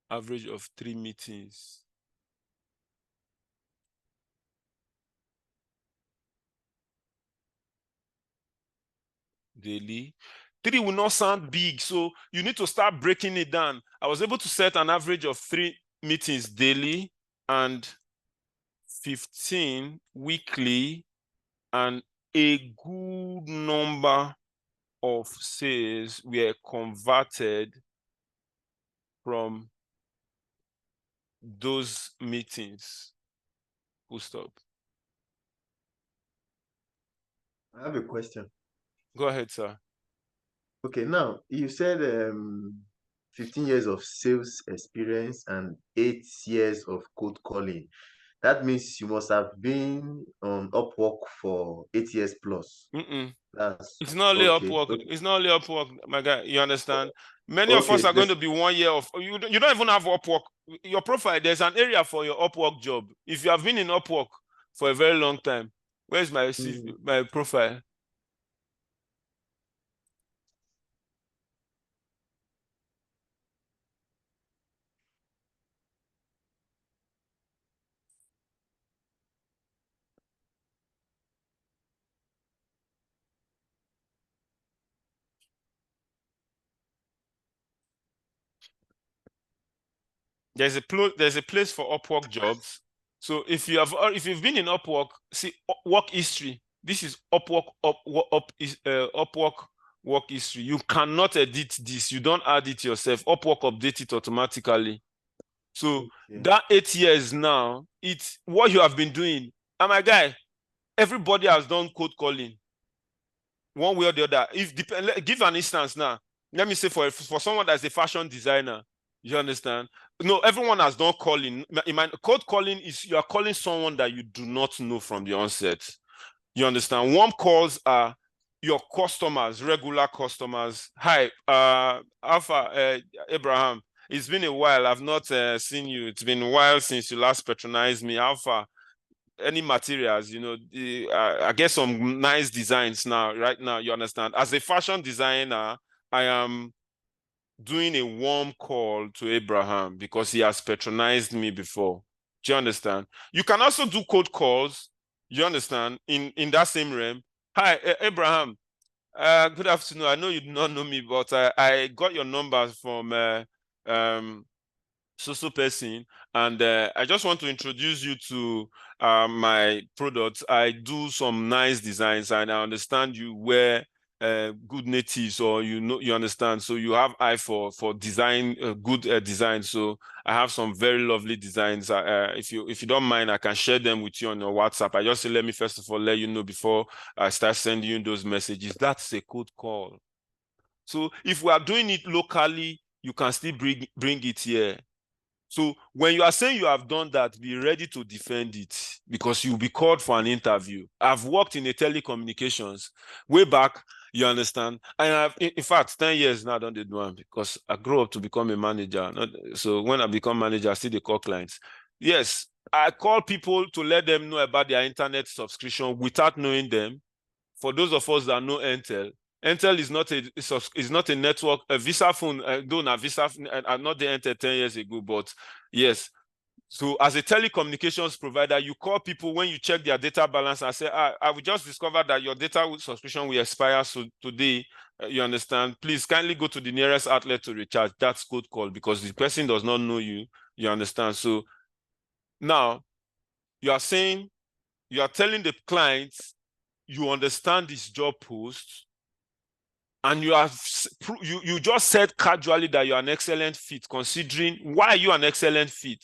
average of 3 meetings daily. 3 will not sound big, so you need to start breaking it down. I was able to set an average of 3 meetings daily, and 15 weekly, and a good number of sales were converted from those meetings. Full stop. I have a question. Go ahead, sir. Okay, now you said 15 years of sales experience and 8 years of cold calling. That means you must have been on Upwork for 8 years plus. That's It's not only okay. Upwork. Okay. It's not only Upwork, my guy. You understand? Many of Okay, us are going to be 1 year of. You don't even have Upwork. Your profile, there's an area for your Upwork job. If you have been in Upwork for a very long time, where's my my profile? There's a place for Upwork jobs. So if you've been in Upwork, see work history. This is Upwork Upwork work history. You cannot edit this. You don't add it yourself. Upwork update it automatically. So that 8 years now, it's what you have been doing. And my guy, everybody has done cold calling one way or the other. Give an instance now. Let me say for someone that's a fashion designer, you understand? No, everyone has done calling. Cold calling is you are calling someone that you do not know from the onset. You understand? Warm calls are your customers, regular customers. Hi, Alpha, Abraham. It's been a while. I've not seen you. It's been a while since you last patronized me. Alpha, any materials, I get some nice designs now, right now, you understand? As a fashion designer, I am doing a warm call to Abraham because he has patronized me before. Do you understand? You can also do cold calls, you understand, in that same realm. Hi, Abraham. Good afternoon. I know you do not know me, but I got your number from so person, and I just want to introduce you to my products. I do some nice designs, and I understand you wear good natives, or you understand, so you have eye for design, good design. So I have some very lovely designs. If you don't mind, I can share them with you on your WhatsApp. I just say, let me first of all let you know before I start sending you those messages. That's a cold call. So if we are doing it locally, you can still bring it here. So when you are saying you have done that, be ready to defend it, because you'll be called for an interview. I've worked in the telecommunications way back, you understand? And I've, in fact, 10 years now I don't do one, because I grew up to become a manager. So when I become manager, I still they call clients. Yes, I call people to let them know about their internet subscription without knowing them. For those of us that know Intel is not a network, a Visa phone, though na Visa, not the Intel 10 years ago, but yes. So as a telecommunications provider, you call people when you check their data balance and say, I will just discover that your data subscription will expire so today, you understand? Please kindly go to the nearest outlet to recharge. That's cold call, because the person does not know you, you understand? So now you are saying, you are telling the clients, you understand this job post, and you just said casually that you're an excellent fit. Considering why are you an excellent fit?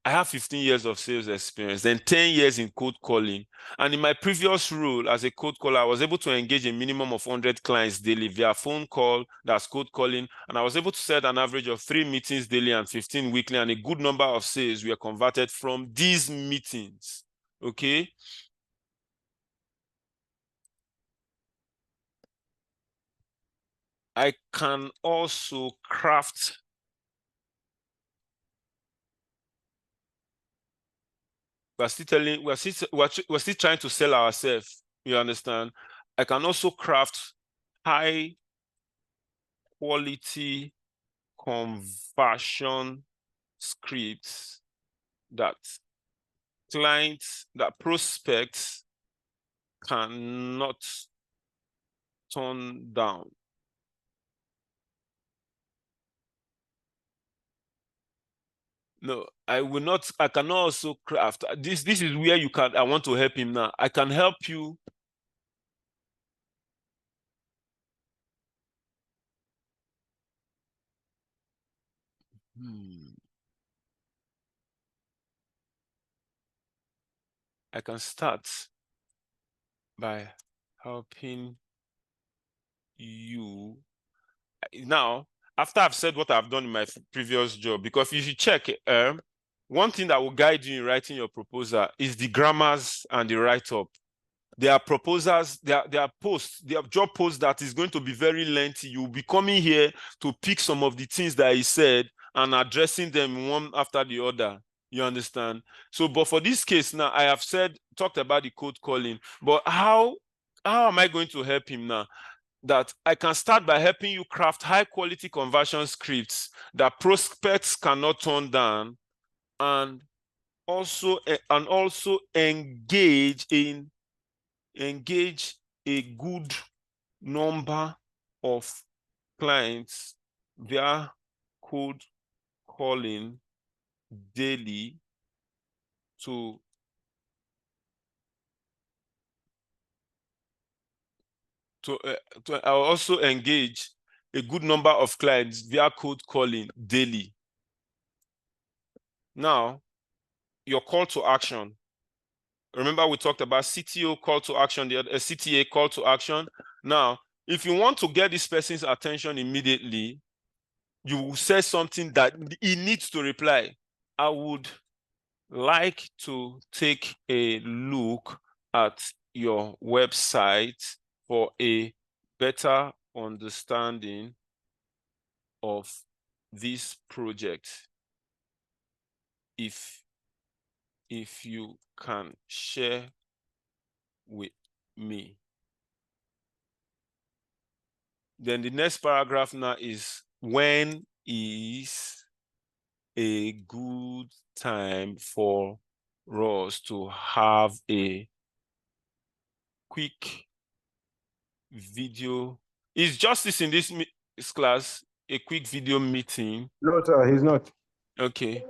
I have 15 years of sales experience, then 10 years in cold calling. And in my previous role as a cold caller, I was able to engage a minimum of 100 clients daily via phone call, that's cold calling. And I was able to set an average of 3 meetings daily and 15 weekly, and a good number of sales were converted from these meetings. Okay? I can also craft. We're still trying to sell ourselves. You understand? I can also craft high quality conversion scripts that prospects cannot turn down. No, I will not. I cannot also craft. This is where you can. I want to help him now. I can help you. I can start by helping you. Now, after I've said what I've done in my previous job, because if you check, one thing that will guide you in writing your proposal is the grammars and the write-up. There are proposals, there are posts, there are job posts that is going to be very lengthy. You'll be coming here to pick some of the things that he said and addressing them one after the other. You understand? So, but for this case now, I have talked about the code calling, but how am I going to help him now? That I can start by helping you craft high quality conversion scripts that prospects cannot turn down, and also engage a good number of clients via code calling daily to I'll also engage a good number of clients via code calling daily. Now, your call to action. Remember, we talked about CTO call to action, the CTA call to action. Now, if you want to get this person's attention immediately, you will say something that he needs to reply. I would like to take a look at your website for a better understanding of this project. If you can share with me. Then the next paragraph now is, when is a good time for us to have a quick video? Is Justice in this class a quick video meeting? No, sir, he's not. Okay.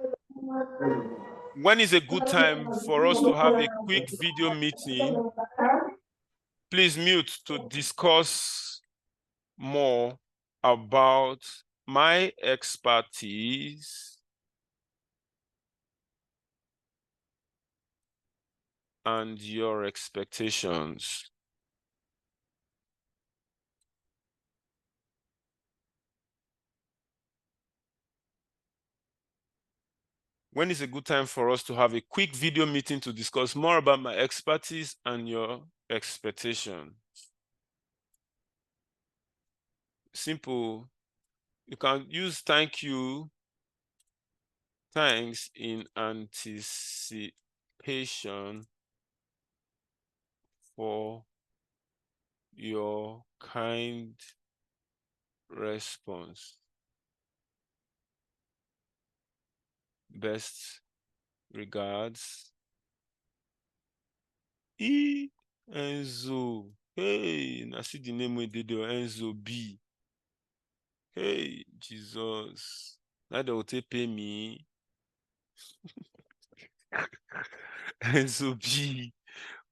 When is a good time for us to have a quick video meeting? Please mute to discuss more about my expertise and your expectations. When is a good time for us to have a quick video meeting to discuss more about my expertise and your expectation? Simple. You can use thank you, thanks in anticipation for your kind response. Best regards, Enzo. Hey, I see the name we did, Enzo B. Hey, Jesus. Now they will pay me. Enzo B.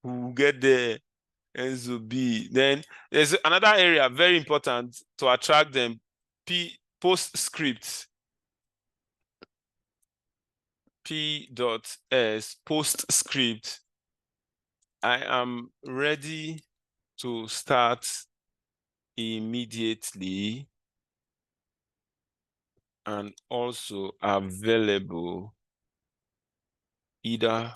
We'll get there. Enzo B. Then there's another area very important to attract them. Postscript. P.S. Postscript. I am ready to start immediately and also available either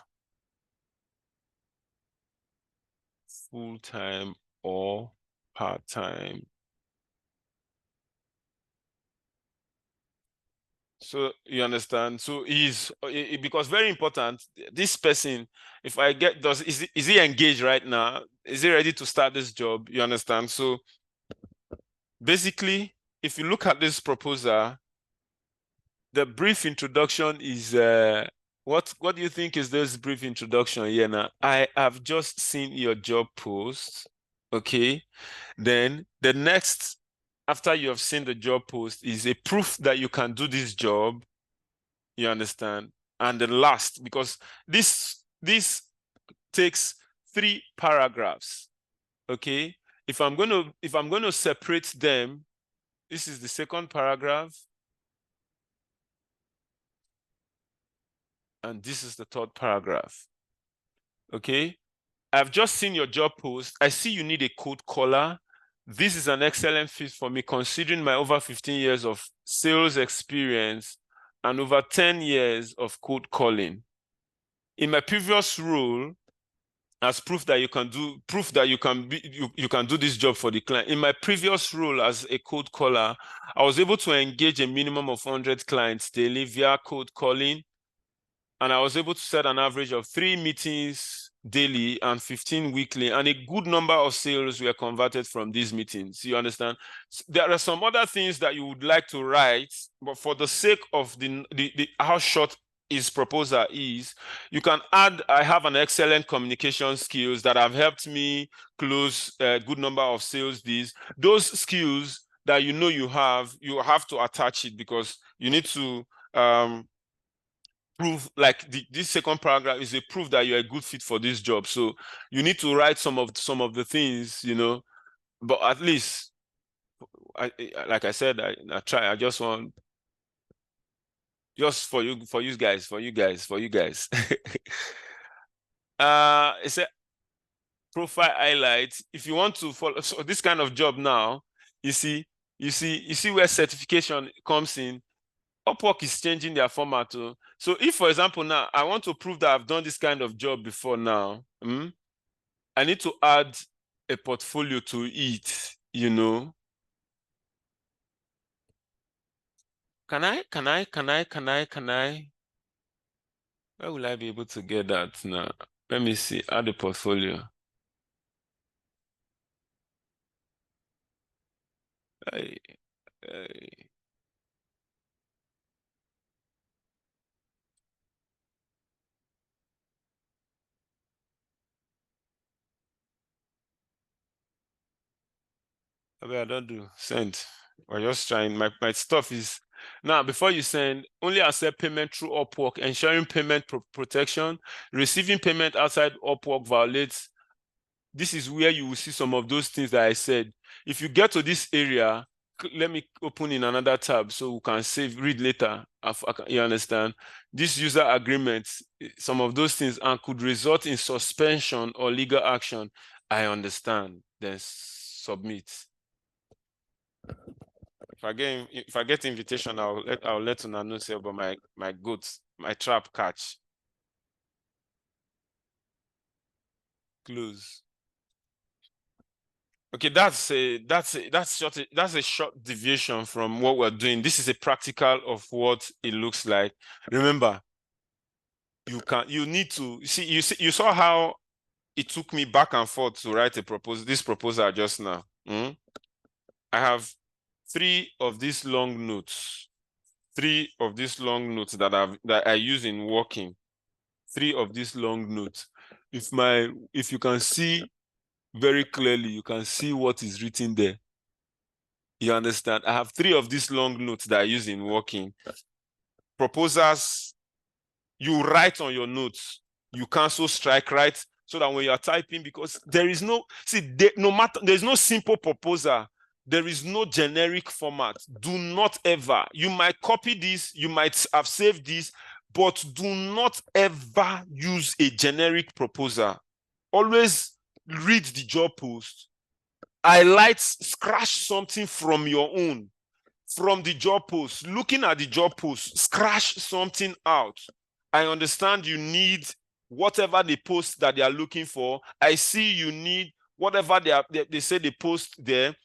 full-time or part-time. So you understand? So because very important, this person, if I get, is he engaged right now? Is he ready to start this job? You understand? So basically, if you look at this proposal, the brief introduction is what do you think is this brief introduction here now? I have just seen your job post. Okay. Then the next, after you have seen the job post, is a proof that you can do this job. You understand? And the last, because this takes 3 paragraphs. Okay? If I'm going to separate them, this is the second paragraph. And this is the third paragraph. Okay? I've just seen your job post. I see you need a code caller. This is an excellent fit for me, considering my over 15 years of sales experience and over 10 years of cold calling. In my previous role, as proof that you can do this job for the client. In my previous role as a cold caller, I was able to engage a minimum of 100 clients daily via cold calling. And I was able to set an average of 3 meetings daily and 15 weekly, and a good number of sales were converted from these meetings. You understand? There are some other things that you would like to write, but for the sake of the how short his proposal is, you can add, I have an excellent communication skills that have helped me close a good number of sales deals. Those skills that you have to attach it, because you need to prove, like this second paragraph is a proof that you're a good fit for this job. So you need to write some of the things, but at least, like I said, I try. I just want, just for you guys. It's a profile highlight. If you want to follow so this kind of job now, you see where certification comes in. Upwork is changing their format too. So if, for example, now I want to prove that I've done this kind of job before now, I need to add a portfolio to it, Can I? Where will I be able to get that now? Let me see, add a portfolio. I don't do send. We're just trying. My stuff is now, before you send, only accept payment through Upwork, ensuring payment protection. Receiving payment outside Upwork violates. This is where you will see some of those things that I said. If you get to this area, let me open in another tab so we can read later. You understand? This user agreement, some of those things, and could result in suspension or legal action. I understand. Then submit. If I get invitation, I'll let Una know say about my goods, my trap catch. Close. Okay, that's a short deviation from what we're doing. This is a practical of what it looks like. Remember, you need to see. You saw how it took me back and forth to write this proposal just now. I have 3 of these long notes. 3 of these long notes that I use in working. 3 of these long notes. If you can see very clearly, you can see what is written there. You understand? I have 3 of these long notes that I use in working. Proposals, you write on your notes. You cancel, strike, write, so that when you're typing, because there's no simple proposal. There is no generic format. Do not ever. You might copy this, you might have saved this, but do not ever use a generic proposal. Always read the job post. Highlight, scratch something from your own, from the job post. Looking at the job post, scratch something out. I understand you need whatever the post that they are looking for. I see you need whatever they say they post there.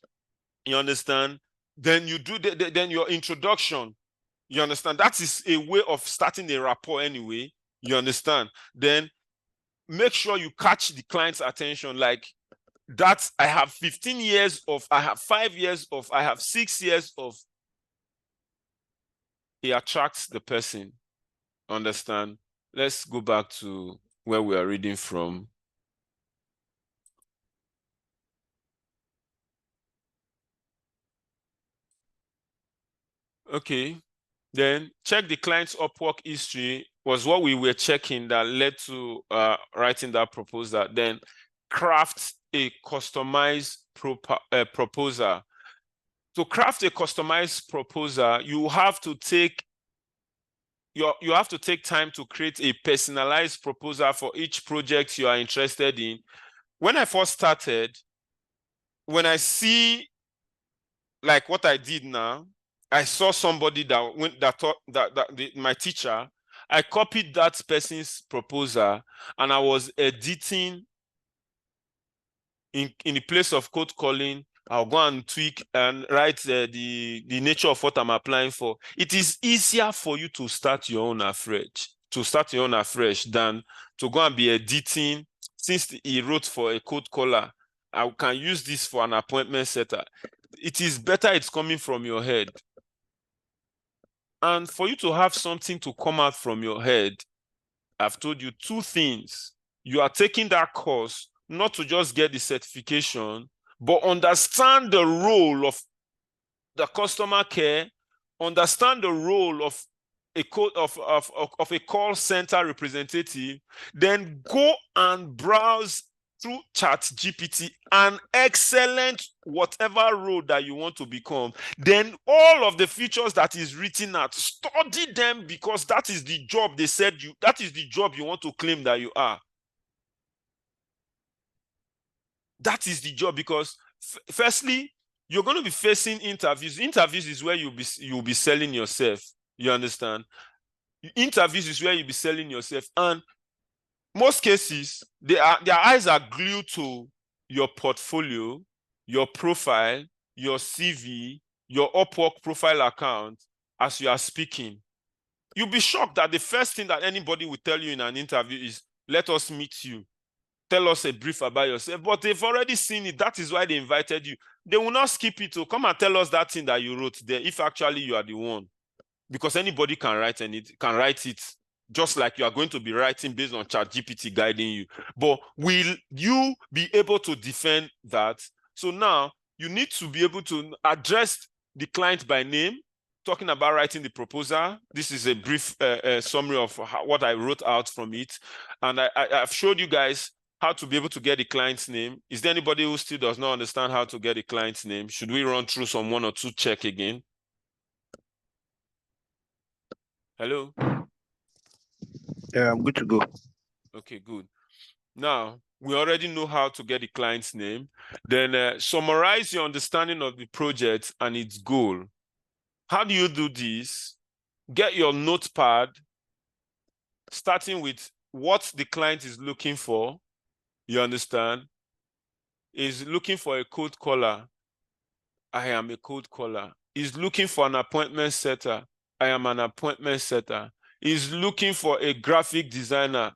You understand? Then you do then your introduction. You understand? That is a way of starting a rapport anyway. You understand? Then make sure you catch the client's attention. Like that, I have 15 years of, I have 5 years of, I have 6 years of. It attracts the person. Understand? Let's go back to where we are reading from. Okay. Then check the client's Upwork history was what we were checking that led to writing that proposal. Then craft a customized proposal. To craft a customized proposal, you have to take time to create a personalized proposal for each project you are interested in. When I first started, when I see like what I did now, I saw somebody my teacher, I copied that person's proposal and I was editing in the place of code calling. I'll go and tweak and write the nature of what I'm applying for. It is easier for you to start your own afresh, than to go and be editing. Since he wrote for a code caller, I can use this for an appointment setter. It is better it's coming from your head. And for you to have something to come out from your head, I've told you two things. You are taking that course not to just get the certification, but understand the role of the customer care, understand the role of a call center representative, then go and browse through ChatGPT an excellent whatever role that you want to become. Then all of the features that is written out, study them, because that is the job they said that is the job you want to claim that you are. That is the job, because firstly, you're going to be facing interviews. Interviews is where you'll be selling yourself. You understand? Interviews is where you'll be selling yourself. And most cases, their eyes are glued to your portfolio, your profile, your CV, your Upwork profile account as you are speaking. You'll be shocked that the first thing that anybody will tell you in an interview is, let us meet you. Tell us a brief about yourself. But they've already seen it. That is why they invited you. They will not skip it to come and tell us that thing that you wrote there, if actually you are the one. Because anybody can write it, just like you are going to be writing based on ChatGPT guiding you. But will you be able to defend that? So now you need to be able to address the client by name, talking about writing the proposal. This is a brief summary of what I wrote out from it. And I've showed you guys how to be able to get the client's name. Is there anybody who still does not understand how to get the client's name? Should we run through some one or two check again? Hello? Yeah, I'm good to go. Okay, good. Now, we already know how to get the client's name. Then summarize your understanding of the project and its goal. How do you do this? Get your notepad, starting with what the client is looking for. You understand? Is looking for a code caller. I am a code caller. Is looking for an appointment setter. I am an appointment setter. Is looking for a graphic designer.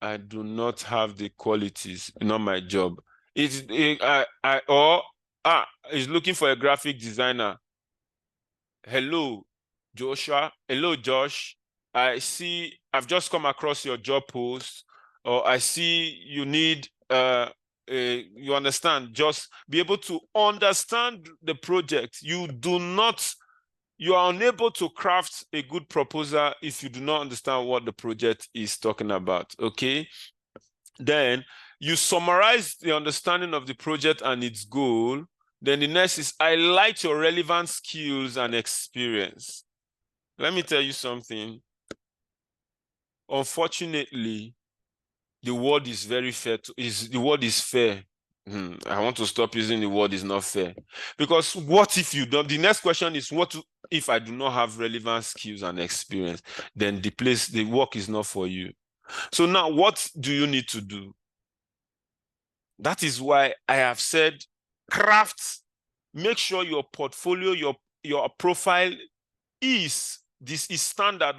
I do not have the qualities, not my job. Is looking for a graphic designer. Hello, Joshua. Hello, Josh. I see I've just come across your job post, or I see you need you understand, just be able to understand the project. You are unable to craft a good proposal if you do not understand what the project is talking about, okay? Then you summarize the understanding of the project and its goal. Then the next is highlight your relevant skills and experience. Let me tell you something. Unfortunately, the word is very fair. The word is fair. I want to stop using the word is not fair. Because what if you don't? The next question is, what if I do not have relevant skills and experience? Then the work is not for you. So now what do you need to do? That is why I have said craft, make sure your portfolio, your profile is standard.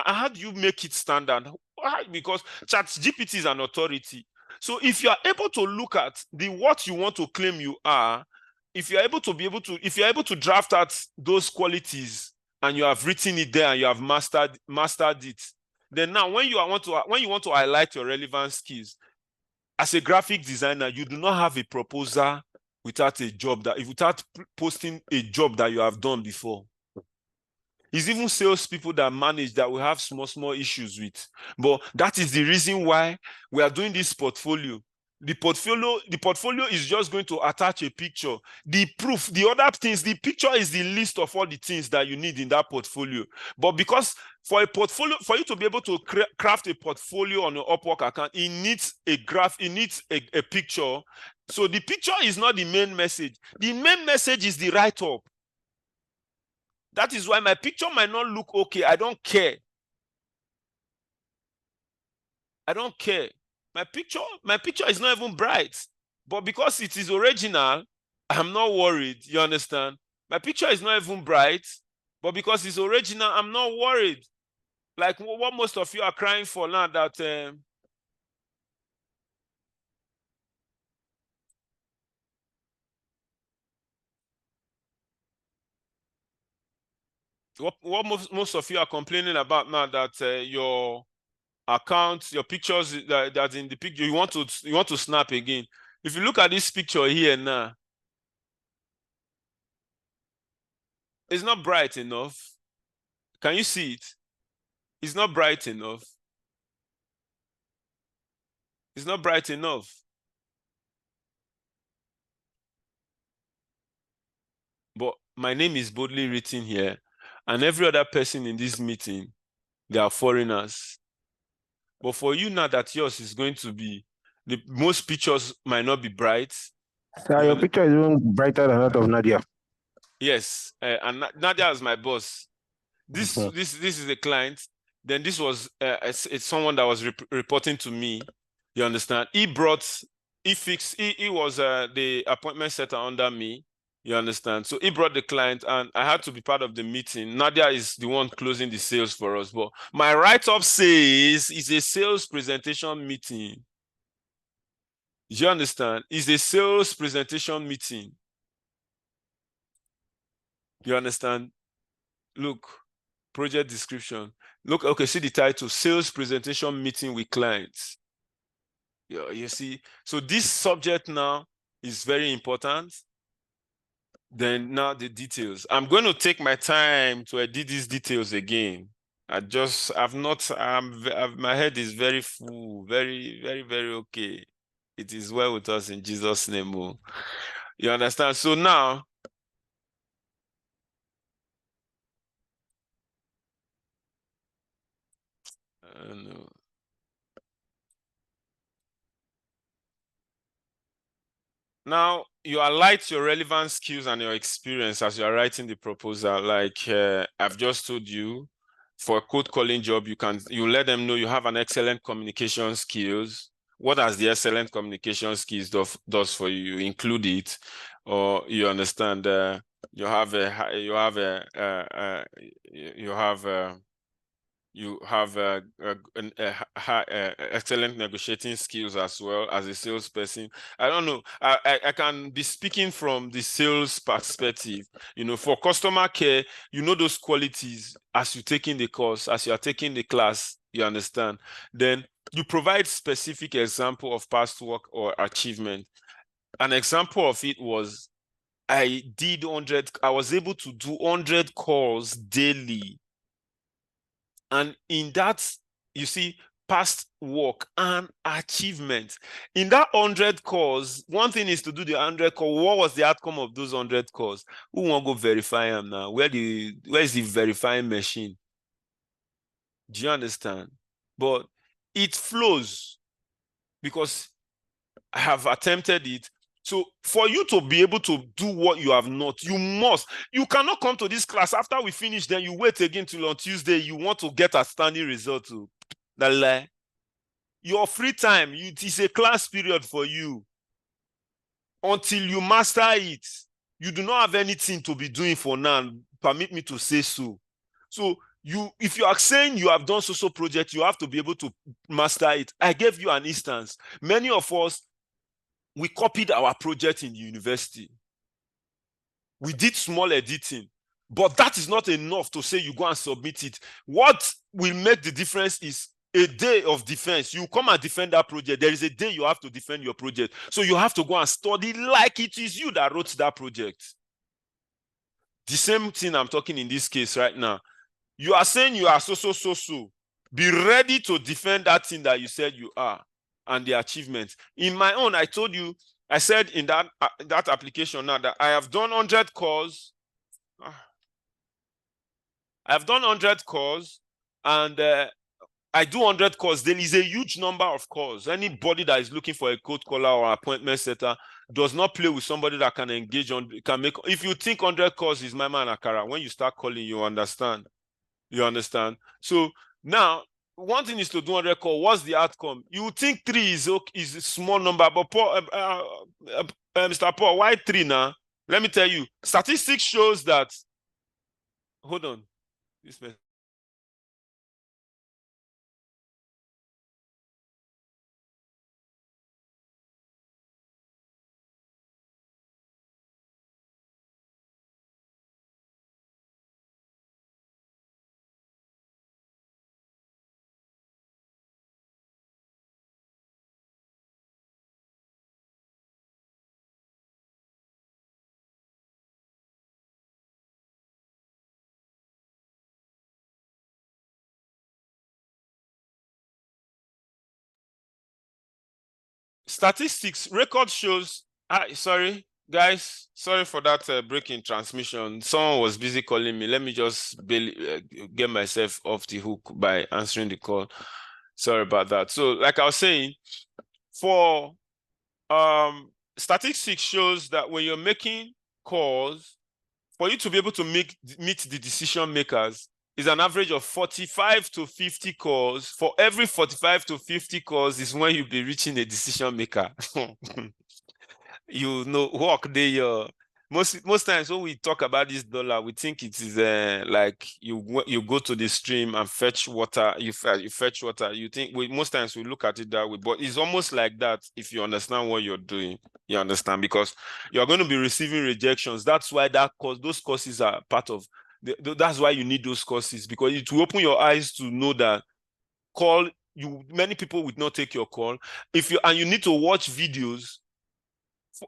How do you make it standard? Why? Because ChatGPT is an authority. So if you are able to look at what you want to claim you are, if you're able to draft out those qualities and you have written it there and you have mastered it, then now when you want to highlight your relevant skills, as a graphic designer, you do not have a proposal without posting a job that you have done before. It's even salespeople that manage that we have small issues with. But that is the reason why we are doing this portfolio. The portfolio is just going to attach a picture. The proof, the other things, the picture is the list of all the things that you need in that portfolio. But because for a portfolio, for you to be able to craft a portfolio on your Upwork account, it needs a graph, it needs a picture. So the picture is not the main message. The main message is the write-up. That is why my picture might not look okay. I don't care. I don't care. My picture is not even bright. But because it is original, I'm not worried. You understand? My picture is not even bright, but because it's original, I'm not worried. Like what most of you are crying for now, that what most of you are complaining about now, that your account, your pictures that's in the picture, you want to snap again. If you look at this picture here now, it's not bright enough. Can you see it? It's not bright enough. It's not bright enough. But my name is boldly written here, and every other person in this meeting, they are foreigners. But for you now that yours is going to be, most pictures might not be bright. So your picture is even brighter than that of Nadia. Yes, and Nadia is my boss. This is a client. Then this was it's someone that was reporting to me. You understand? He was the appointment setter under me. You understand? So he brought the client, and I had to be part of the meeting. Nadia is the one closing the sales for us. But my write-up says it's a sales presentation meeting. You understand? It's a sales presentation meeting. You understand? Look, project description. Look, okay, see the title, sales presentation meeting with clients. You see, so this subject now is very important. Then now the details. I'm going to take my time to edit these details again. My head is very full, very, very, very okay. It is well with us in Jesus' name. Oh. You understand? So now, no. Now, you highlight your relevant skills and your experience as you are writing the proposal. Like I've just told you, for a cold calling job, you let them know you have an excellent communication skills. What does the excellent communication skills does for you? You include it, or you understand. You have excellent negotiating skills as well as a salesperson. I don't know. I can be speaking from the sales perspective. You know, for customer care, you know those qualities as you taking the course, as you are taking the class. You understand. Then you provide specific example of past work or achievement. An example of it was I was able to do 100 calls daily. And in that, you see, past work and achievement. In that 100 calls, one thing is to do the 100 call. What was the outcome of those 100 calls? Who want to go verify them now? Where is the verifying machine? Do you understand? But it flows because I have attempted it. So for you to be able to do what you have not, you cannot come to this class after we finish, then you wait again till on Tuesday, you want to get a standing result. That lie. Your free time, it is a class period for you. Until you master it, you do not have anything to be doing for now. Permit me to say so. So if you are saying you have done so project, you have to be able to master it. I gave you an instance. Many of us, we copied our project in the university. We did small editing, but that is not enough to say you go and submit it. What will make the difference is a day of defense. You come and defend that project. There is a day you have to defend your project. So you have to go and study like it is you that wrote that project. The same thing I'm talking in this case right now. You are saying you are so. Be ready to defend that thing that you said you are and the achievements. In my own, I told you, I said in that application now that I have done 100 calls. I've done 100 calls, and I do 100 calls. There is a huge number of calls. Anybody that is looking for a code caller or appointment setter does not play with somebody that can engage on, can make. If you think 100 calls is my man Akara, when you start calling, you understand. You understand? So now, one thing is to do 100 calls. What's the outcome? You think 3 is a small number, but Paul, Mr. Paul, why 3 now? Let me tell you, statistics shows that. Hold on. This man. Statistics record shows. Sorry, guys. Sorry for that breaking transmission. Someone was busy calling me. Let me just get myself off the hook by answering the call. Sorry about that. So, like I was saying, for statistics shows that when you're making calls, for you to be able to meet the decision makers, is an average of 45 to 50 calls. For every 45 to 50 calls is when you'll be reaching a decision maker. You know, work there. Most times when we talk about this dollar, we think it is like you go to the stream and fetch water. You fetch water. You think most times we look at it that way, but it's almost like that if you understand what you're doing. You understand, because you're going to be receiving rejections. That's why those courses are part of. That's why you need those courses, because it will open your eyes to know that many people would not take your call and you need to watch videos.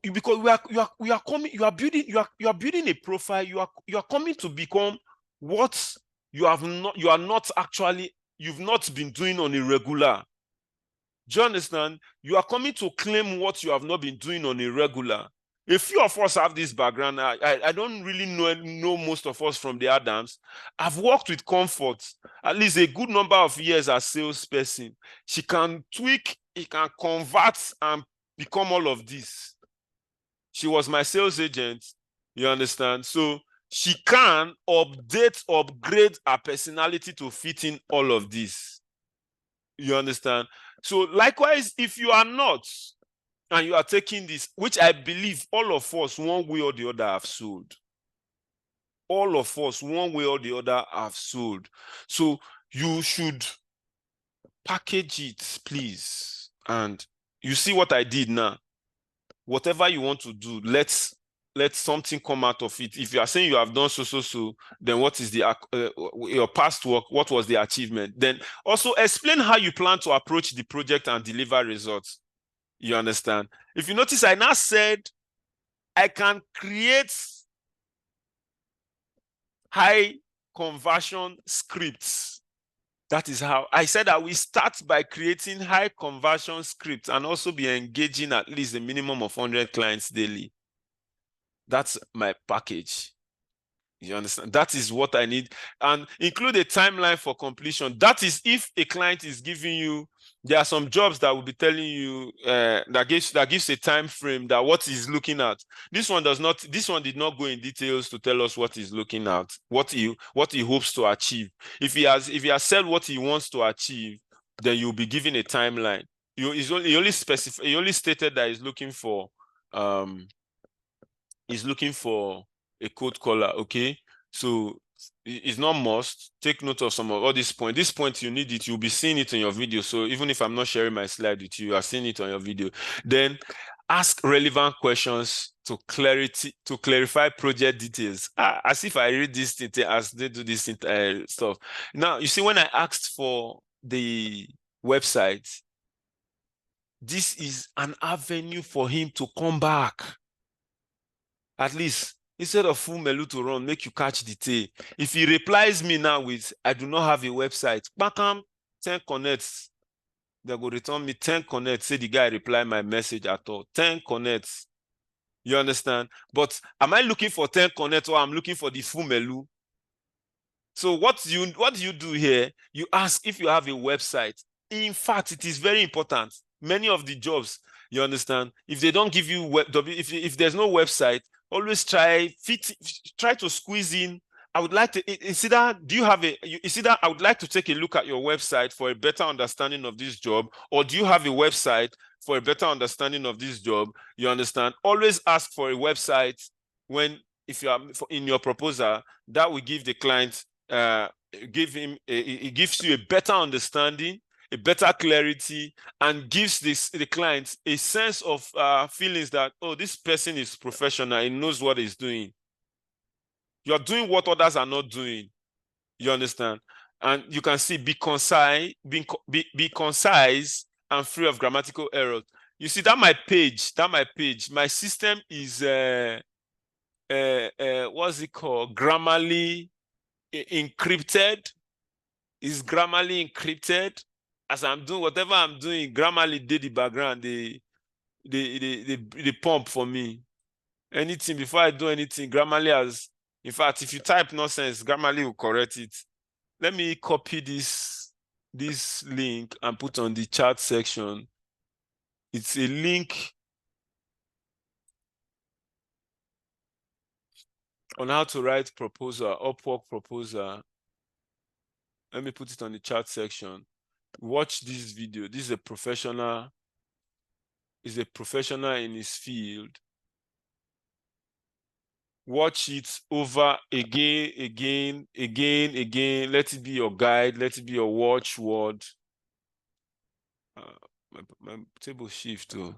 Because you are building a profile. You are coming to become what you've not been doing on a regular. Do you understand? You are coming to claim what you have not been doing on a regular. A few of us have this background. I don't really know most of us from the Adams. I've worked with Comfort at least a good number of years as salesperson. She can tweak, he can convert and become all of this. She was my sales agent. You understand? So she can upgrade her personality to fit in all of this. You understand? So likewise, if you are not, and you are taking this, which I believe all of us, one way or the other, have sold. All of us, one way or the other, have sold. So you should package it, please. And you see what I did now. Whatever you want to do, let something come out of it. If you are saying you have done so, then what is your past work? What was the achievement? Then also explain how you plan to approach the project and deliver results. You understand? If you notice, I now said I can create high conversion scripts. That is how I said that we start by creating high conversion scripts and also be engaging at least a minimum of 100 clients daily. That's my package. You understand? That is what I need. And include a timeline for completion. That is if a client is giving you, there are some jobs that will be telling you that gives a time frame that what he's looking at. This one did not go in details to tell us what he's looking at, what he hopes to achieve. If he has said what he wants to achieve, then you'll be given a timeline. He only stated that he's looking for a code caller. Okay, so it's not must. Take note of some of all these points. This point you need it. You'll be seeing it in your video. So even if I'm not sharing my slide with you, you are seeing it on your video. Then ask relevant questions to clarify project details. As if I read this thing as they do this stuff. Now you see, when I asked for the website, this is an avenue for him to come back. At least Instead of full melu to run, make you catch the tail. If he replies me now with, I do not have a website, backham 10 connects. They go return me 10 connects. Say the guy reply my message at all. 10 connects. You understand? But am I looking for 10 connects or I'm looking for the full melu? So what do you do here? You ask if you have a website. In fact, it is very important. Many of the jobs, you understand, if they don't give you if there's no website, always try to squeeze in. I would like to I would like to take a look at your website for a better understanding of this job, or do you have a website for a better understanding of this job? You understand? Always ask for a website if you are in your proposal. That will give the client it gives you a better understanding, a better clarity, and gives the client a sense of feelings that, oh, this person is professional, he knows what he's doing. You're doing what others are not doing. You understand? And you can see be concise and free of grammatical errors. You see that my page, my system is what's it called? Grammarly encrypted. Is Grammarly encrypted. As I'm doing whatever I'm doing, Grammarly did the background, the pump for me. Anything before I do anything, Grammarly has. In fact, if you type nonsense, Grammarly will correct it. Let me copy this link and put on the chat section. It's a link on how to write proposal, Upwork proposal. Let me put it on the chat section. Watch this video. This is a professional. Is a professional in his field. Watch it over again. Let it be your guide. Let it be your watchword. My table shift too.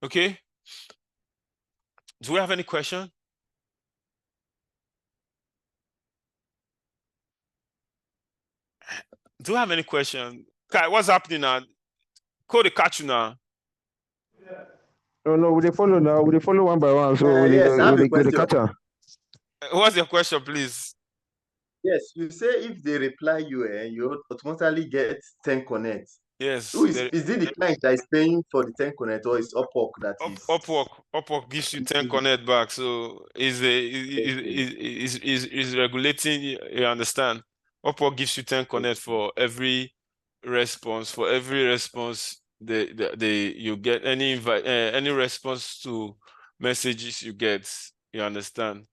Okay. Do we have any question? Do you have any question? Kai, what's happening now? Code catch you now. No, we dey follow now. We dey follow one by one. So yes, I have a go the question. catcher. What's your question, please? Yes, you say if they reply you, you automatically get 10 connects. Yes. Is it the client that is paying for the 10 connect, or is Upwork that is? Upwork gives you 10 connect back, so is regulating. You understand? Upwork gives you 10 connect for every response. For every response, you get any response to messages you get. You understand?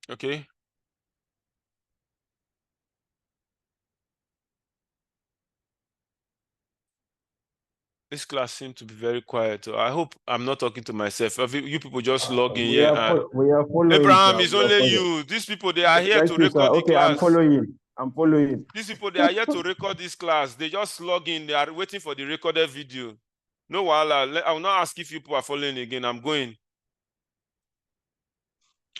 Okay. This class seems to be very quiet. I hope I'm not talking to myself. You people just log in here. We are following. Abraham, it's only you. These people, they are here to record the class. I'm following. These people, they are here to record this class. They just log in. They are waiting for the recorded video. No, I will not ask if you people are following again. I'm going.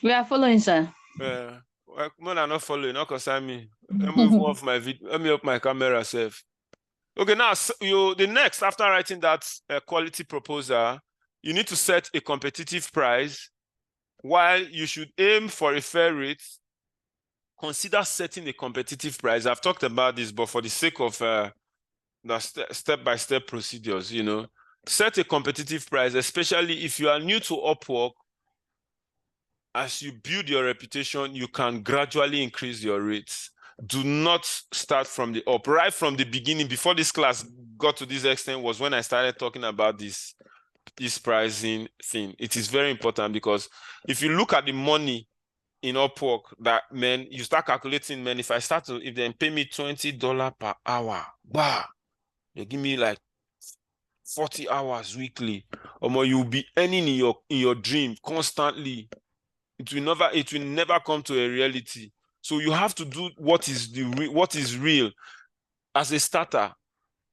We are following, sir. No, I'm not following. Not concern me. Let me move off my video. Let me up my camera, self. Okay, now the next, after writing that quality proposal, you need to set a competitive price. While you should aim for a fair rate, consider setting a competitive price. I've talked about this, but for the sake of the step-by-step procedures, set a competitive price, especially if you are new to Upwork. As you build your reputation, you can gradually increase your rates. Do not start from the up. Right from the beginning, before this class got to this extent, was when I started talking about this pricing thing. It is very important, because if you look at the money in Upwork, that, man, you start calculating, man, if they pay me $20 per hour, wow, they give me like 40 hours weekly, or you'll be earning in your dream constantly. It will never come to a reality. So you have to do what is real. As a starter,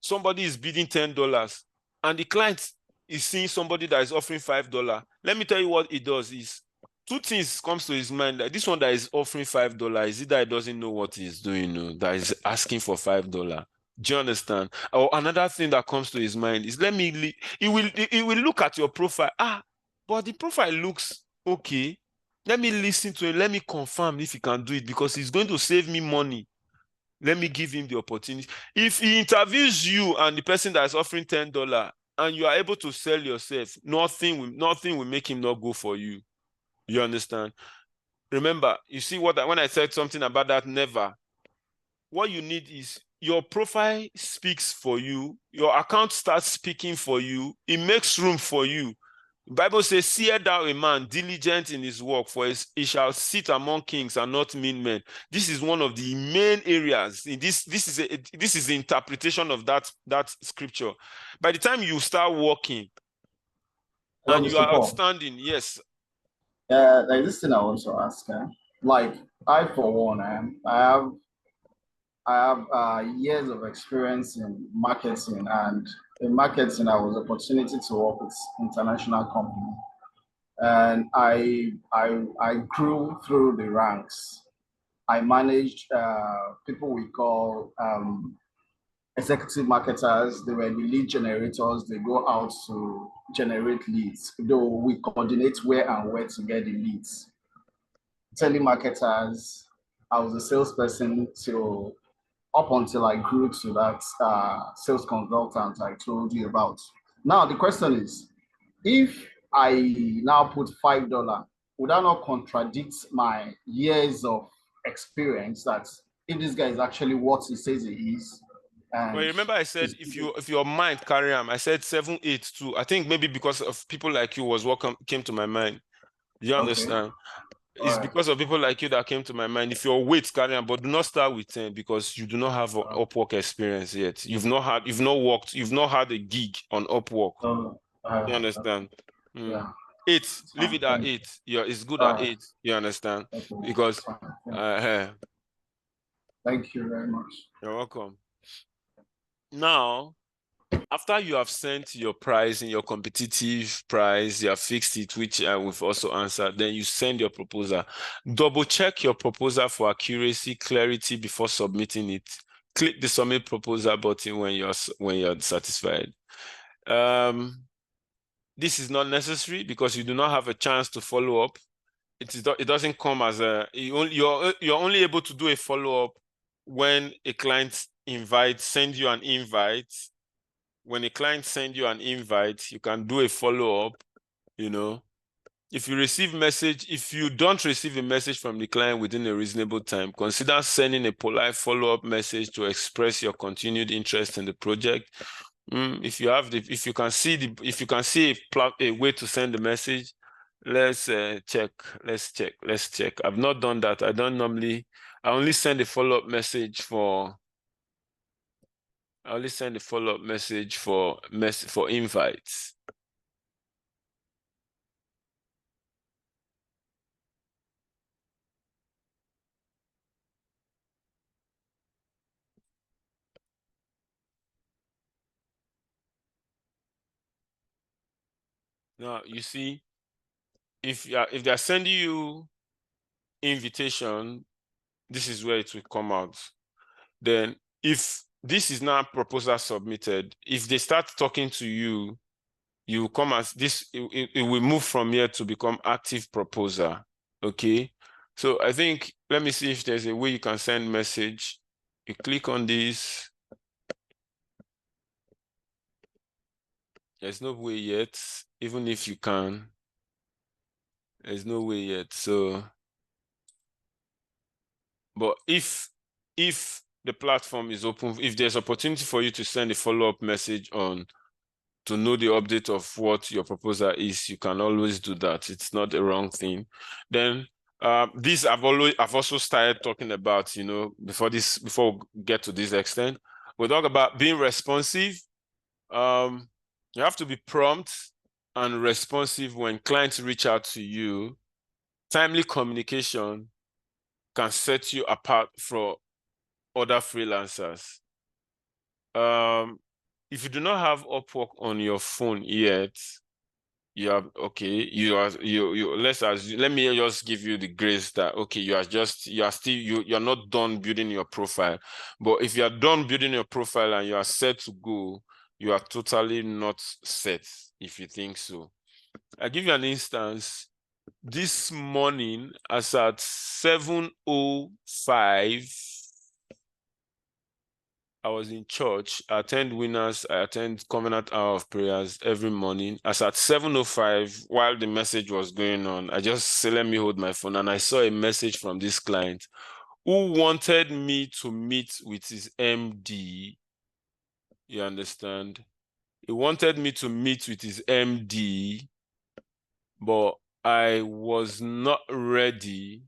somebody is bidding $10 and the client is seeing somebody that is offering $5. Let me tell you what it does is, two things comes to his mind. That this one that is offering $5, is it that he doesn't know what he's doing, that is asking for $5? Do you understand? Or another thing that comes to his mind is he will look at your profile. But the profile looks okay. Let me listen to it. Let me confirm if he can do it, because he's going to save me money. Let me give him the opportunity. If he interviews you and the person that is offering $10 and you are able to sell yourself, nothing will make him not go for you. You understand? Remember, you see when I said something about that never, what you need is your profile speaks for you. Your account starts speaking for you. It makes room for you. The Bible says, "Seest thou a man diligent in his work, for he shall sit among kings and not mean men." This is one of the main areas. This is the interpretation of that scripture. By the time you start working and you are outstanding, yes. Like this thing I want to ask. Like I, for one, I have years of experience in marketing, and in marketing, I was opportunity to work with international company, and I grew through the ranks. I managed people we call executive marketers. They were the lead generators. They go out to generate leads. Though we coordinate where and where to get the leads. Telemarketers. I was a salesperson till up until I grew to that sales consultant I told you about. Now the question is, if I now put $5, would that not contradict my years of experience that if this guy is actually what he says he is? Well, remember I said if your mind carry him, I said 7, 8 too. I think maybe because of people like you was what came to my mind. You understand? It's because of people like you that came to my mind. If your weight carry on, but do not start with 10 because you do not have Upwork experience yet. You've not had a gig on Upwork. You understand? Yeah. 8, leave it at 8. Yeah, it's good at 8. You understand? Because thank you very much. You're welcome. Now, after you have sent your price and your competitive price, you have fixed it, which we've also answered, then you send your proposal. Double check your proposal for accuracy, clarity before submitting it. Click the submit proposal button when you're satisfied. This is not necessary because you do not have a chance to follow up. It doesn't come as you're only able to do a follow-up when a client sends you an invite. When a client sends you an invite, you can do a follow-up, If you don't receive a message from the client within a reasonable time, consider sending a polite follow-up message to express your continued interest in the project. If you can see a way to send the message, let's check. I've not done that. I only send a follow-up message for invites. Now, you see, if they're sending you invitation, this is where it will come out. Then if this is now proposal submitted, if they start talking to you, you will come as this, it will move from here to become active proposer. Okay. So I think, let me see if there's a way you can send message. You click on this. There's no way yet, even if you can. There's no way yet. So, but if the platform is open, if there's opportunity for you to send a follow-up message to know the update of what your proposal is, you can always do that. It's not a wrong thing. Then this I've also started talking about, before we get to this extent. We'll talk about being responsive. You have to be prompt and responsive when clients reach out to you. Timely communication can set you apart from other freelancers. If you do not have Upwork on your phone yet, you are okay, let me just give you the grace that okay, you're not done building your profile. But if you are done building your profile and you are set to go, you are totally not set if you think so. I'll give you an instance. This morning, as at 7:05, I was in church. I attend Winners. I attend Covenant Hour of Prayers every morning. As at 7:05, while the message was going on, I just said, let me hold my phone. And I saw a message from this client who wanted me to meet with his MD. You understand? He wanted me to meet with his MD, but I was not ready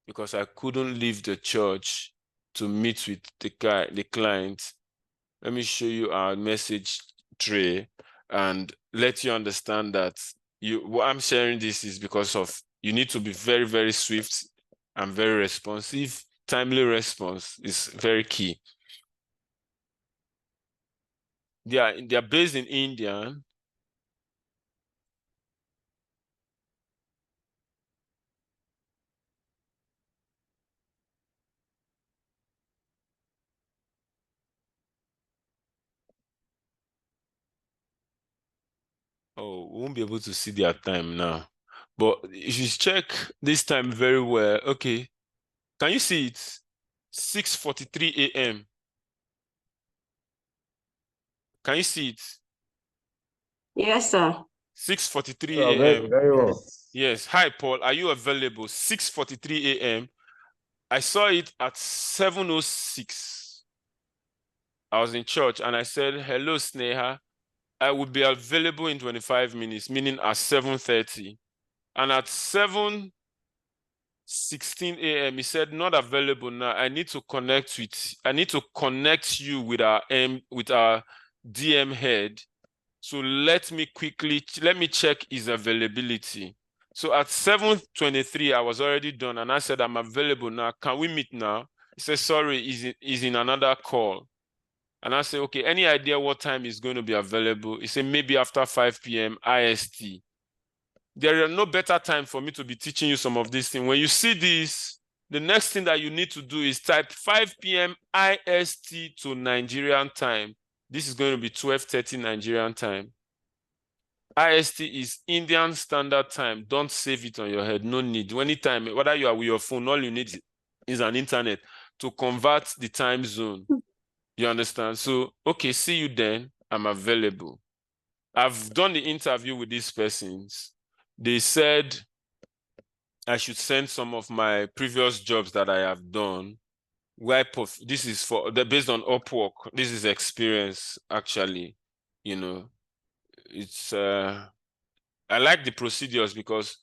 because I couldn't leave the church to meet with the client. Let me show you our message tray and let you understand that what I'm sharing this is because of you need to be very, very swift and very responsive. Timely response is very key. They are based in India. Oh, we won't be able to see their time now. But if you check this time very well, okay. Can you see it? 6:43 a.m. Can you see it? Yes, sir. 6:43 very, a.m. very well. Yes. Hi, Paul. Are you available? 6:43 a.m. I saw it at 7:06. I was in church and I said, hello, Sneha. I will be available in 25 minutes, meaning at 7:30. And at 7:16 a.m., he said, not available now. I need to connect you with our DM head. So let me check his availability. So at 7:23, I was already done and I said, I'm available now. Can we meet now? He said, sorry, he's in another call. And I said, okay, any idea what time he's going to be available? He said, maybe after 5 p.m. IST. There are no better time for me to be teaching you some of these things. When you see this, the next thing that you need to do is type 5 p.m. IST to Nigerian time. This is going to be 12:30 Nigerian time. IST is Indian Standard Time. Don't save it on your head. No need. Anytime, whether you are with your phone, all you need is an internet to convert the time zone. You understand? So, okay, see you then. I'm available. I've done the interview with these persons. They said I should send some of my previous jobs that I have done. This is based on Upwork. This is experience, actually. You know, it's I like the procedures because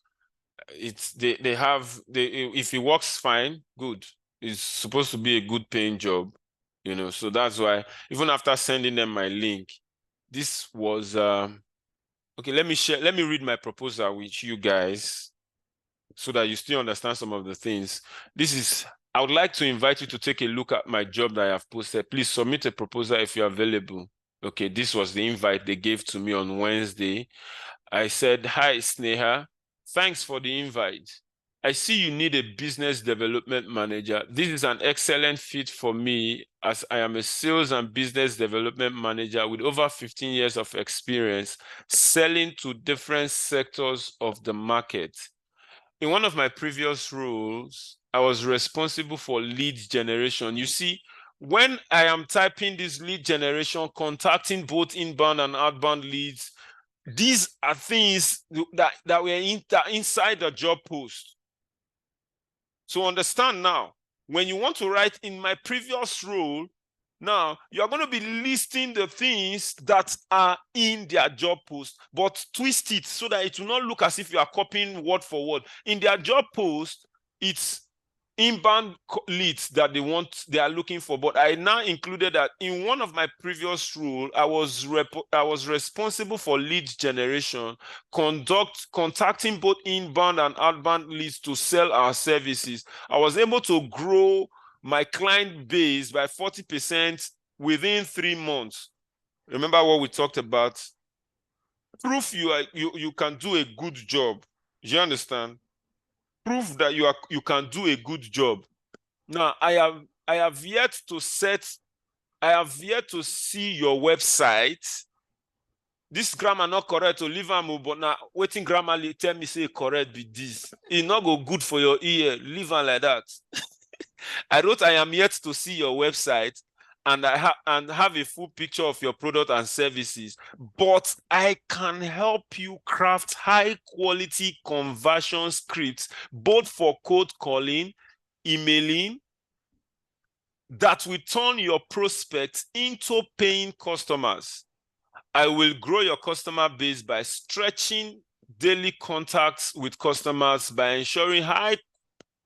if it works fine, good. It's supposed to be a good paying job, you know. So that's why even after sending them my link, this was okay. Let me read my proposal with you guys so that you still understand some of the things. I would like to invite you to take a look at my job that I have posted. Please submit a proposal if you're available. Okay, this was the invite they gave to me on Wednesday. I said, hi, Sneha. Thanks for the invite. I see you need a business development manager. This is an excellent fit for me as I am a sales and business development manager with over 15 years of experience selling to different sectors of the market. In one of my previous roles, I was responsible for lead generation. You see, when I am typing this lead generation, contacting both inbound and outbound leads, these are things that were inside the job post. So understand now, when you want to write in my previous role, now you're going to be listing the things that are in their job post, but twist it so that it will not look as if you are copying word for word. In their job post, it's inbound leads that they are looking for, but I now included that in one of my previous roles, I was responsible for lead generation, contacting both inbound and outbound leads to sell our services. I was able to grow my client base by 40% within 3 months. Remember what we talked about Proof you can do a good job. You understand? Proof that you can do a good job. Now, I have yet to see your website. This grammar not correct to leave am, but now waiting grammar tell me say correct be this. It not go good for your ear. Leave am like that. I wrote, I am yet to see your website and have a full picture of your product and services, but I can help you craft high quality conversion scripts, both for cold calling, emailing, that will turn your prospects into paying customers. I will grow your customer base by stretching daily contacts with customers, by ensuring high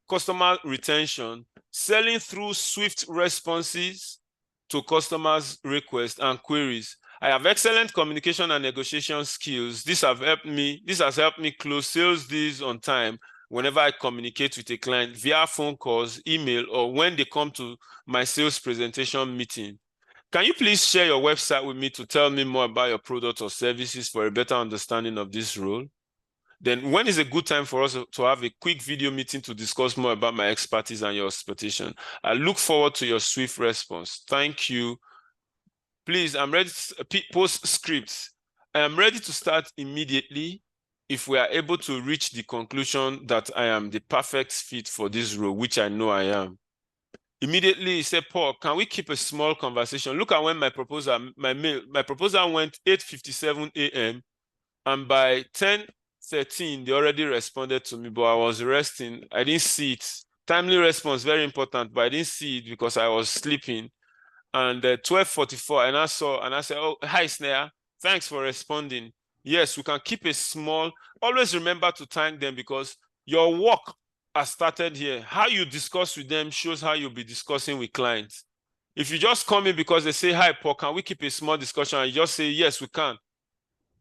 customer retention, selling through swift responses to customers' requests and queries. I have excellent communication and negotiation skills. This has helped me close sales deals on time whenever I communicate with a client via phone calls, email, or when they come to my sales presentation meeting. Can you please share your website with me to tell me more about your product or services for a better understanding of this role? Then when is a good time for us to have a quick video meeting to discuss more about my expertise and your expectation? I look forward to your swift response. Thank you. Please, I'm ready to post scripts. I am ready to start immediately if we are able to reach the conclusion that I am the perfect fit for this role, which I know I am. Immediately he said, Paul, can we keep a small conversation? Look at when my proposal went 8:57 a.m. and by 10:13 they already responded to me, but I was resting. I didn't see it. Timely response, very important, but I didn't see it because I was sleeping. And 12:44, and I said, oh, hi, Snare. Thanks for responding. Yes, we can keep a small. Always remember to thank them because your work has started here. How you discuss with them shows how you'll be discussing with clients. If you just come in because they say, hi, Paul, can we keep a small discussion? And you just say, yes, we can.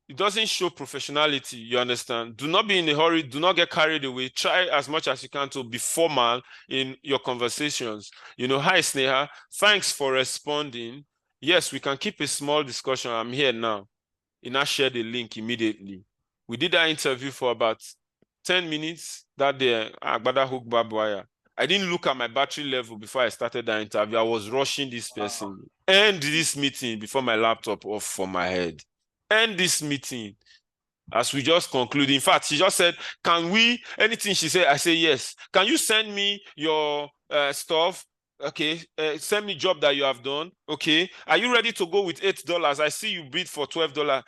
It doesn't show professionality, you understand? Do not be in a hurry. Do not get carried away. Try as much as you can to be formal in your conversations. You know, hi, Sneha. Thanks for responding. Yes, we can keep a small discussion. I'm here now. And I shared the link immediately. We did that interview for about 10 minutes that day. Agbada hook barbed wire. I didn't look at my battery level before I started that interview. I was rushing this person. End this meeting before my laptop off from my head. End this meeting as we just conclude. In fact, she just said, can we, anything she said, I say yes. Can you send me your stuff? Okay, send me job that you have done. Okay, are you ready to go with $8? I see you bid for $12.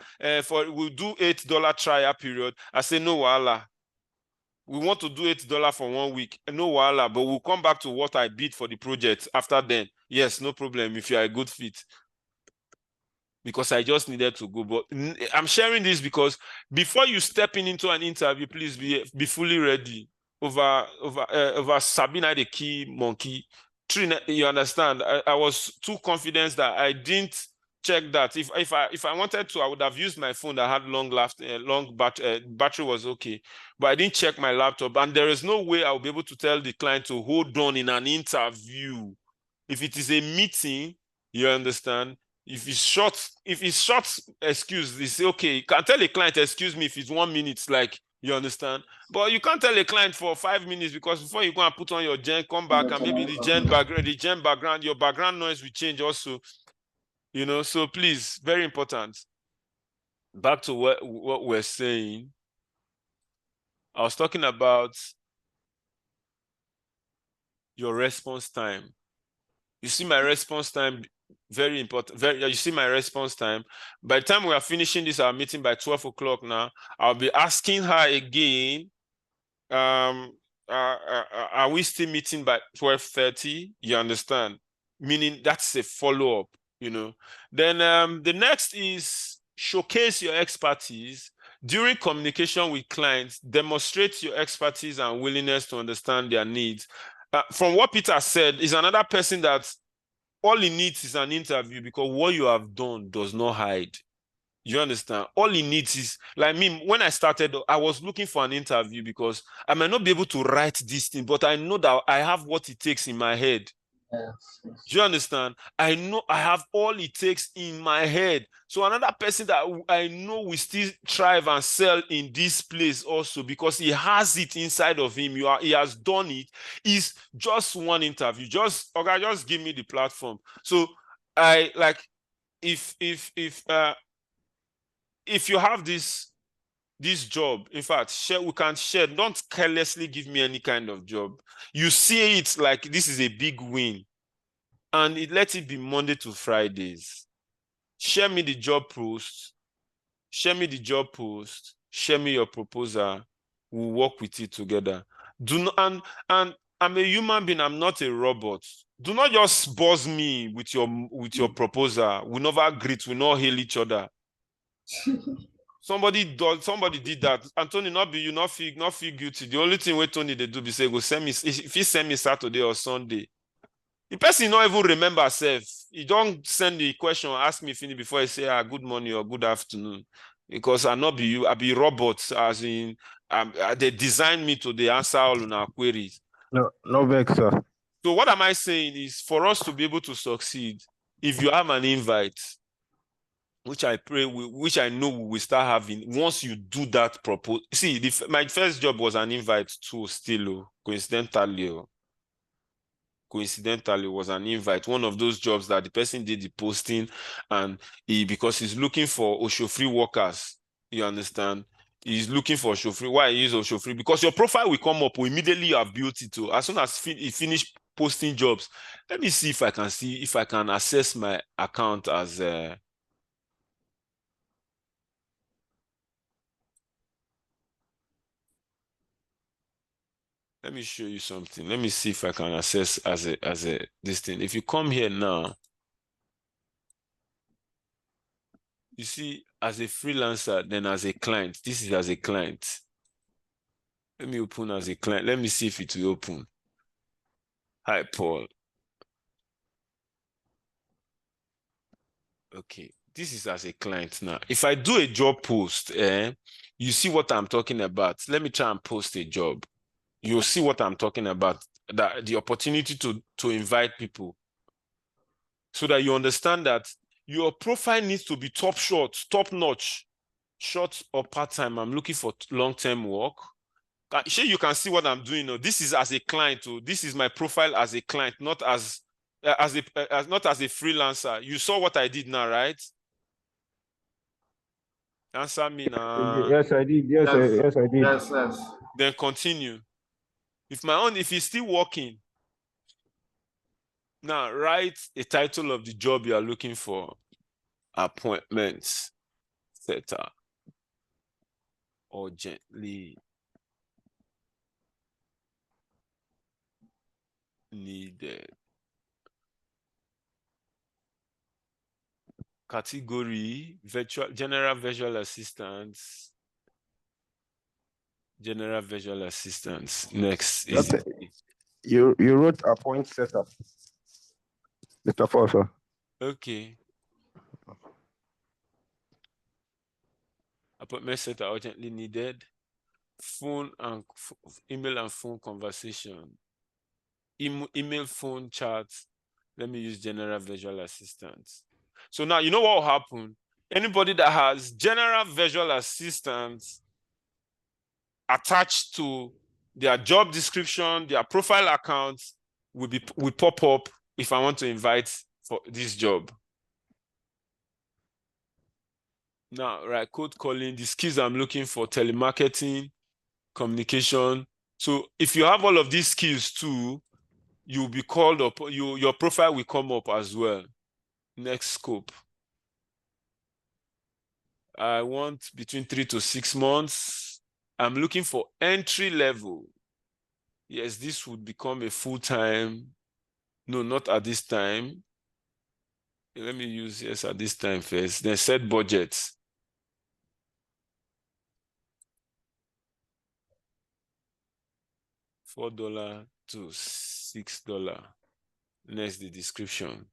We'll do $8 trial period. I say, no, wahala. We want to do $8 for 1 week. No, wahala, but we'll come back to what I bid for the project after then. Yes, no problem if you are a good fit. Because I just needed to go. But I'm sharing this because before you stepping into an interview, please be fully ready. Over Sabina, the key monkey. You understand? I was too confident that I didn't check that. If I wanted to, I would have used my phone that had long battery was okay. But I didn't check my laptop. And there is no way I'll be able to tell the client to hold on in an interview. If it is a meeting, you understand? If it's short excuse, they say, okay, you can tell a client, excuse me, if it's 1 minute, like, you understand? But you can't tell a client for 5 minutes because before you go and put on your gen, come back, and maybe the gen background, your background noise will change also. You know, so please, very important. Back to what we're saying. I was talking about your response time. You see my response time, very important. You see my response time. By the time we are finishing this, our meeting by 12 o'clock now, I'll be asking her again, are we still meeting by 12:30? You understand? Meaning that's a follow-up, you know. Then the next is showcase your expertise. During communication with clients, demonstrate your expertise and willingness to understand their needs. From what Peter said, is another person that all he needs is an interview because what you have done does not hide. You understand? All he needs is, like me, when I started, I was looking for an interview because I might not be able to write this thing, but I know that I have what it takes in my head. Yes. Do you understand? I know I have all it takes in my head. So another person that I know will still thrive and sell in this place also because he has it inside of him. He has done it. Is just one interview. Just give me the platform. So I like if you have this job, in fact, we can share. Don't carelessly give me any kind of job. You see it like this is a big win. And let it be Monday to Fridays. Share me the job post. Share me the job post. Share me your proposal. We'll work with it together. Do not, and I'm a human being. I'm not a robot. Do not just buzz me with your proposal. We never greet. We not hail each other. Somebody did that. Anthony, not be you, not feel guilty. The only thing where Tony they do be say go send me if he send me Saturday or Sunday. The person not even remember herself. He don't send the question, ask me finish before I say good morning or good afternoon. Because I not be you, I be robots, as in they design me to the answer all on our queries. No vex, sir. So what am I saying is for us to be able to succeed, if you have an invite, which I pray, which I know we will start having once you do that propose. See, my first job was an invite to still, coincidentally was an invite, one of those jobs that the person did the posting and because he's looking for Oshofree workers, you understand, he's looking for Oshofree. Why he use Oshofree? Because your profile will come up immediately you have built it to. As soon as he finish posting jobs, let me see if I can access my account as let me show you something. Let me see if I can access as a this thing. If you come here now, you see, as a freelancer, then as a client. This is as a client. Let me open as a client. Let me see if it will open. Hi, Paul. Okay, this is as a client now. If I do a job post, you see what I'm talking about. Let me try and post a job. You'll see what I'm talking about. That the opportunity to invite people, so that you understand that your profile needs to be top notch, short or part-time. I'm looking for long-term work. Sure, you can see what I'm doing. This is as a client. This is my profile as a client, not as not as a freelancer. You saw what I did now, right? Answer me now. Yes, I did. Yes, I did. Yes. Then continue. If it's still working, now write a title of the job you are looking for. Appointments setter. Urgently needed. Category general visual assistance. General visual assistance. Next is you wrote appoint setup. Mr. Foster. okay. Appointment setter urgently needed. Phone and email and phone conversation. Email, phone, chat. Let me use general visual assistance. So now you know what will happen. Anybody that has general visual assistance attached to their job description, their profile account will pop up if I want to invite for this job. Now, right, code calling, the skills I'm looking for, telemarketing, communication. So if you have all of these skills too, you'll be called up, your profile will come up as well. Next scope. I want between 3 to 6 months. I'm looking for entry level. Yes, this would become a full-time. No, not at this time. Let me use yes at this time first. Then set budgets. $4 to $6. Next, the description.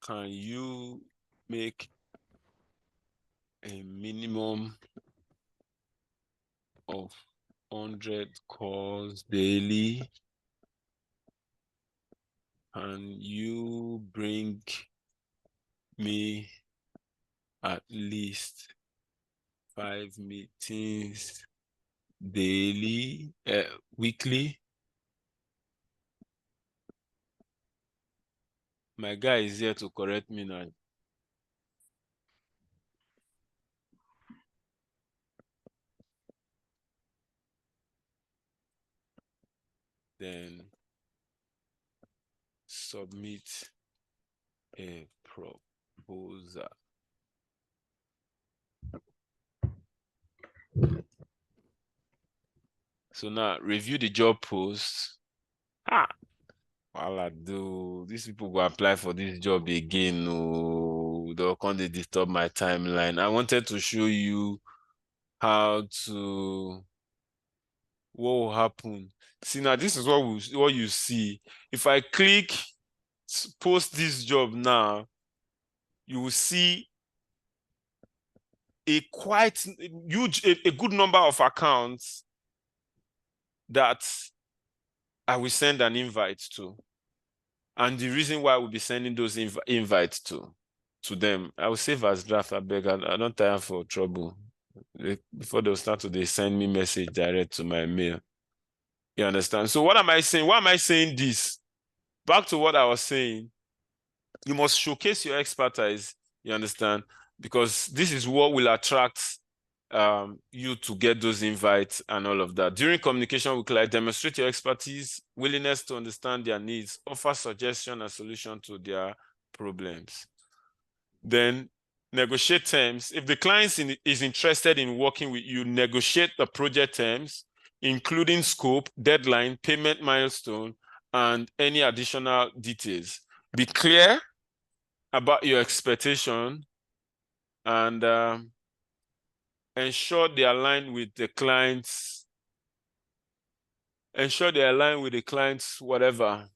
Can you make a minimum of 100 calls daily, and you bring me at least 5 meetings daily, weekly. My guy is here to correct me now. Then submit a proposal. So now review the job post. Well, these people will apply for this job again. No, they'll come they disturb my timeline. I wanted to show you how to what will happen. See, now this is what you see. If I click post this job now, you will see a quite huge, a good number of accounts that I will send an invite to. And the reason why I will be sending those invites to them, I will save as draft. I beg, I don't tire for trouble. Before they'll start to, they send me message direct to my mail. You understand? So what am I saying? Why am I saying this? Back to what I was saying. You must showcase your expertise. You understand? Because this is what will attract you to get those invites and all of that. During communication with clients, demonstrate your expertise, willingness to understand their needs, offer suggestion and solution to their problems. Then negotiate terms. If the client is interested in working with you, negotiate the project terms, including scope, deadline, payment milestone, and any additional details. Be clear about your expectation and ensure they align with the client's, whatever.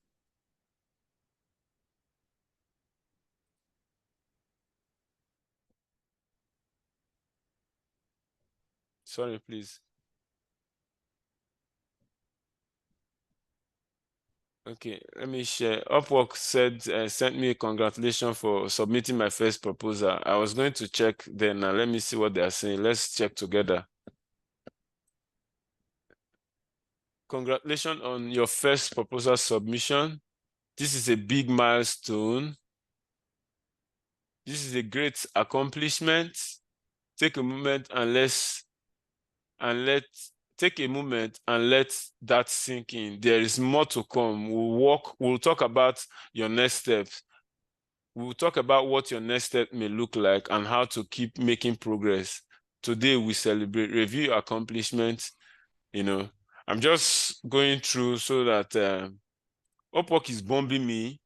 Sorry, please. Okay, let me share. Upwork sent me a congratulations for submitting my first proposal. I was going to check there now. Let me see what they are saying. Let's check together. Congratulations on your first proposal submission. This is a big milestone. This is a great accomplishment. Take a moment and let that sink in. There is more to come. We'll talk about your next steps. We'll talk about what your next step may look like and how to keep making progress. Today we celebrate, review your accomplishments. You know, I'm just going through so that Upwork is bombing me.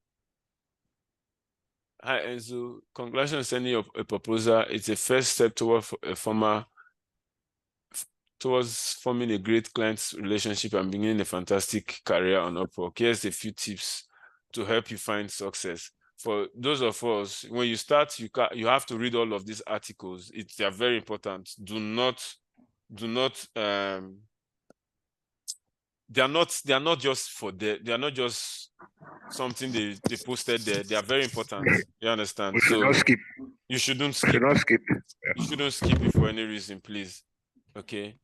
Hi Enzo, congratulations on sending a proposal. It's a first step towards forming a great client relationship and beginning a fantastic career on Upwork. Here's a few tips to help you find success. For those of us, when you start, you have to read all of these articles. They are very important. They are not just for there. They are not just something they posted there. They are very important. You understand? We should not skip. You shouldn't We skip. should not skip. You shouldn't skip it for any reason, please. Okay.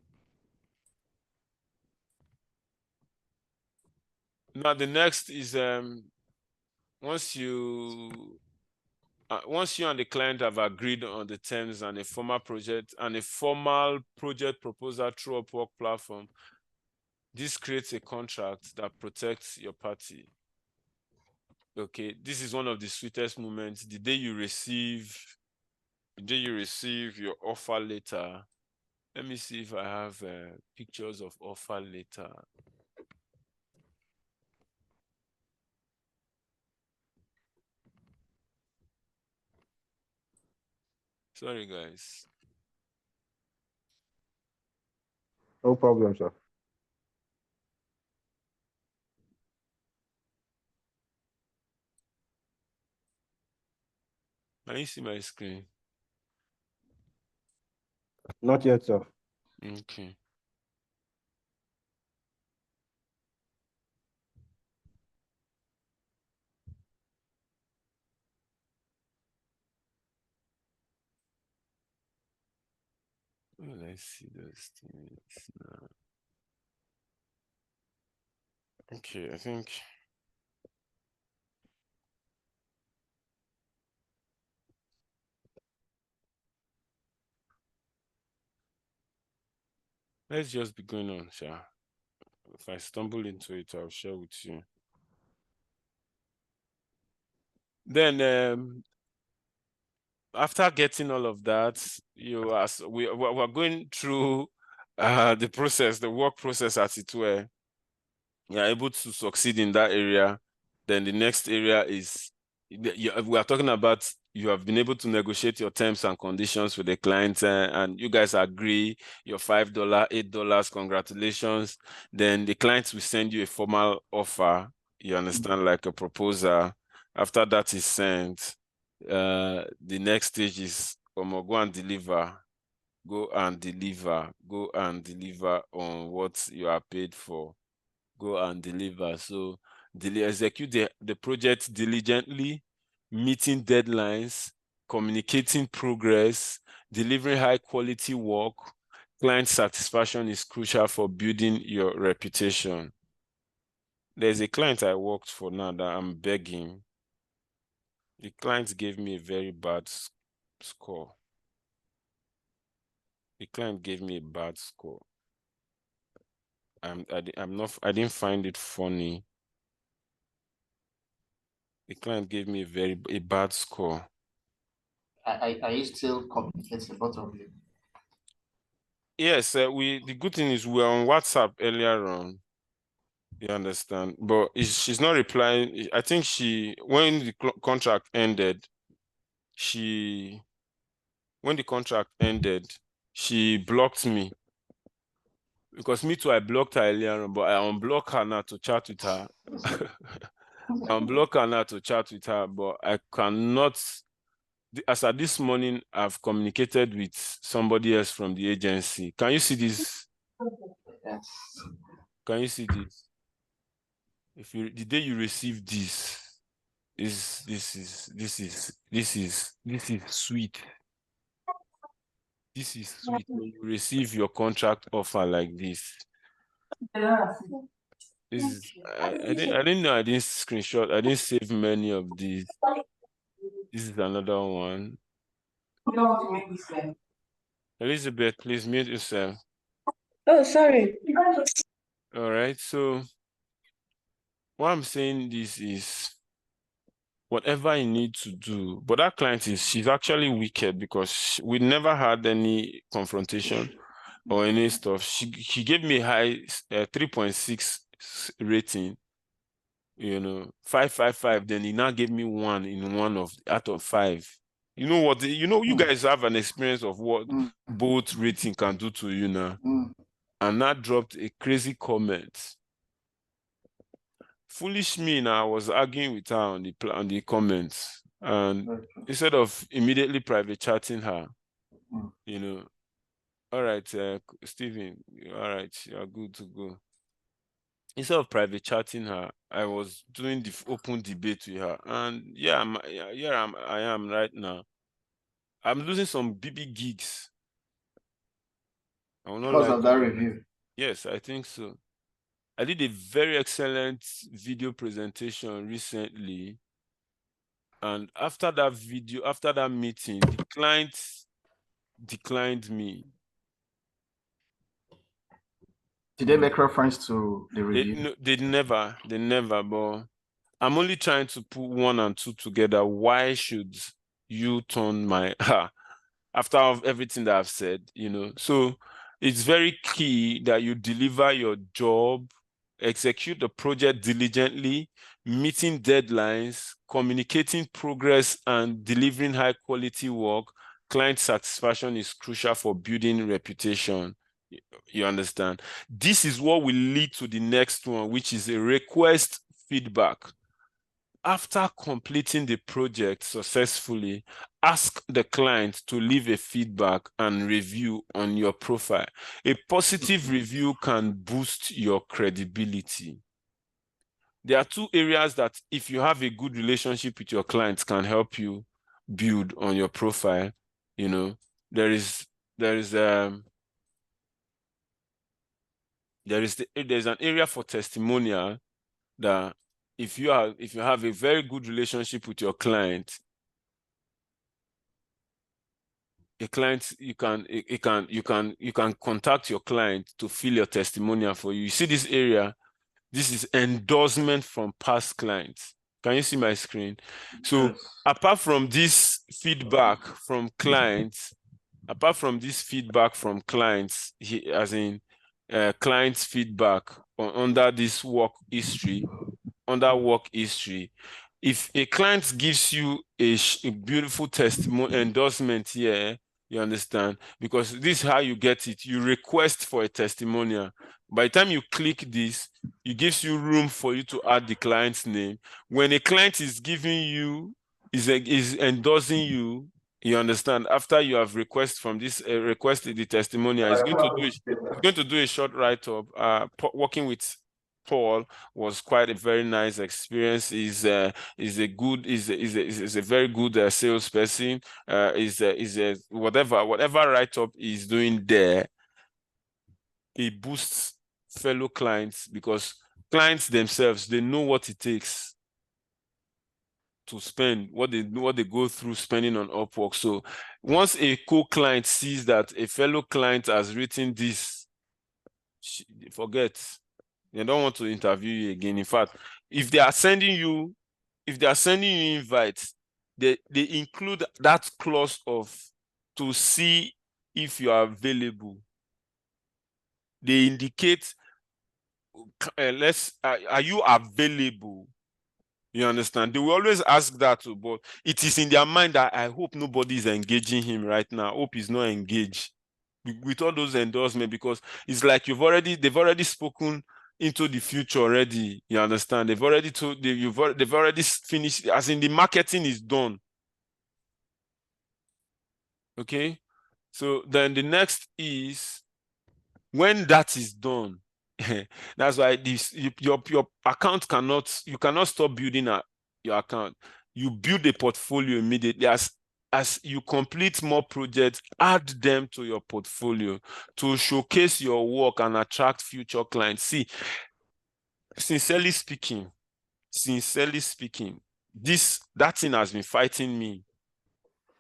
Now the next is once you and the client have agreed on the terms and a formal project proposal through Upwork platform, this creates a contract that protects your party. Okay, this is one of the sweetest moments. The day you receive your offer letter. Let me see if I have pictures of offer letter. Sorry, guys. No problem, sir. Can you see my screen? Not yet, sir. Okay. I see those things now. Okay, I think. Let's just be going on, Sha. If I stumble into it, I'll share with you. Then after getting all of that, we're going through the process, the work process, as it were. You're able to succeed in that area. Then the next area is we are talking about you have been able to negotiate your terms and conditions with the client, and you guys agree your $5, $8, congratulations. Then the client will send you a formal offer. You understand, like a proposal. After that is sent, the next stage is go and deliver. Go and deliver. Go and deliver on what you are paid for. Go and deliver. So execute the project diligently, meeting deadlines, communicating progress, delivering high quality work. Client satisfaction is crucial for building your reputation. There's a client I worked for now that I'm begging. The client gave me a very bad score. The client gave me a bad score. I didn't find it funny. The client gave me a bad score. Are you still communicating, both of you? Yes, the good thing is we're on WhatsApp earlier on. You understand? But she's not replying. I think when the contract ended, she blocked me. Because me too, I blocked her earlier on, but I unblock her now to chat with her. I unblock her now to chat with her, but I cannot. As of this morning, I've communicated with somebody else from the agency. Can you see this? Yes. Can you see this? The day you receive this is sweet. This is sweet when you receive your contract offer like this. This is I didn't know I didn't screenshot. I didn't save many of these. This is another one. Elizabeth, please mute yourself. Oh, sorry. All right. So what I'm saying this is whatever you need to do, but that client she's actually wicked because we never had any confrontation or any stuff. She gave me a high 3.6 rating, 5.55. Then he now gave me 1 in out of 5. You know what? You guys have an experience of what both rating can do to you now. And that dropped a crazy comment. Foolish me now, I was arguing with her on the comments, and instead of immediately private chatting her, all right, Stephen, all right, you're good to go. Instead of private chatting her, I was doing the open debate with her, and I am right now. I'm losing some BB gigs. I will not Because lie of to that you. review. Yes, I think so. I did a very excellent video presentation recently. And after that meeting, the client declined me. Did they make reference to the review? They never, but I'm only trying to put 1 and 2 together. Why should you turn my after everything that I've said, So it's very key that you deliver your job, execute the project diligently, meeting deadlines, communicating progress, and delivering high quality work. Client satisfaction is crucial for building reputation. You understand? This is what will lead to the next one, which is a request feedback. After completing the project successfully, ask the client to leave a feedback and review on your profile. A positive review can boost your credibility. There are 2 areas that if you have a good relationship with your clients can help you build on your profile. There is there's an area for testimonial that if you have a very good relationship with your client, you can contact your client to fill your testimonial for you. You see this area, this is endorsement from past clients. Can you see my screen? So Yes. apart from this feedback from clients, as in clients' feedback under this work history, if a client gives you a beautiful testimony endorsement here, you understand? Because this is how you get it. You request for a testimonial. By the time you click this, it gives you room for you to add the client's name. When a client is giving you, is endorsing you, you understand, after you have requested the testimonial, it's going to do a short write-up. Working with Paul was quite a very nice experience. Is a very good salesperson. Whatever write-up is doing there, it boosts fellow clients, because clients themselves, they know what it takes to spend, what they go through spending on Upwork. So once a co-client sees that a fellow client has written this, forget. They don't want to interview you again. In fact, if they are sending you invites, they include that clause of to see if you are available. They indicate, are you available? You understand? They will always ask that too, but it is in their mind that I hope nobody is engaging him right now. I hope he's not engaged with all those endorsements, because it's like they've already spoken into the future already. You understand? They've already finished, as in the marketing is done. Okay, so then the next is when that is done. That's why your account you cannot stop building your account. You build a portfolio immediately. As you complete more projects, add them to your portfolio to showcase your work and attract future clients. See, sincerely speaking, that thing has been fighting me.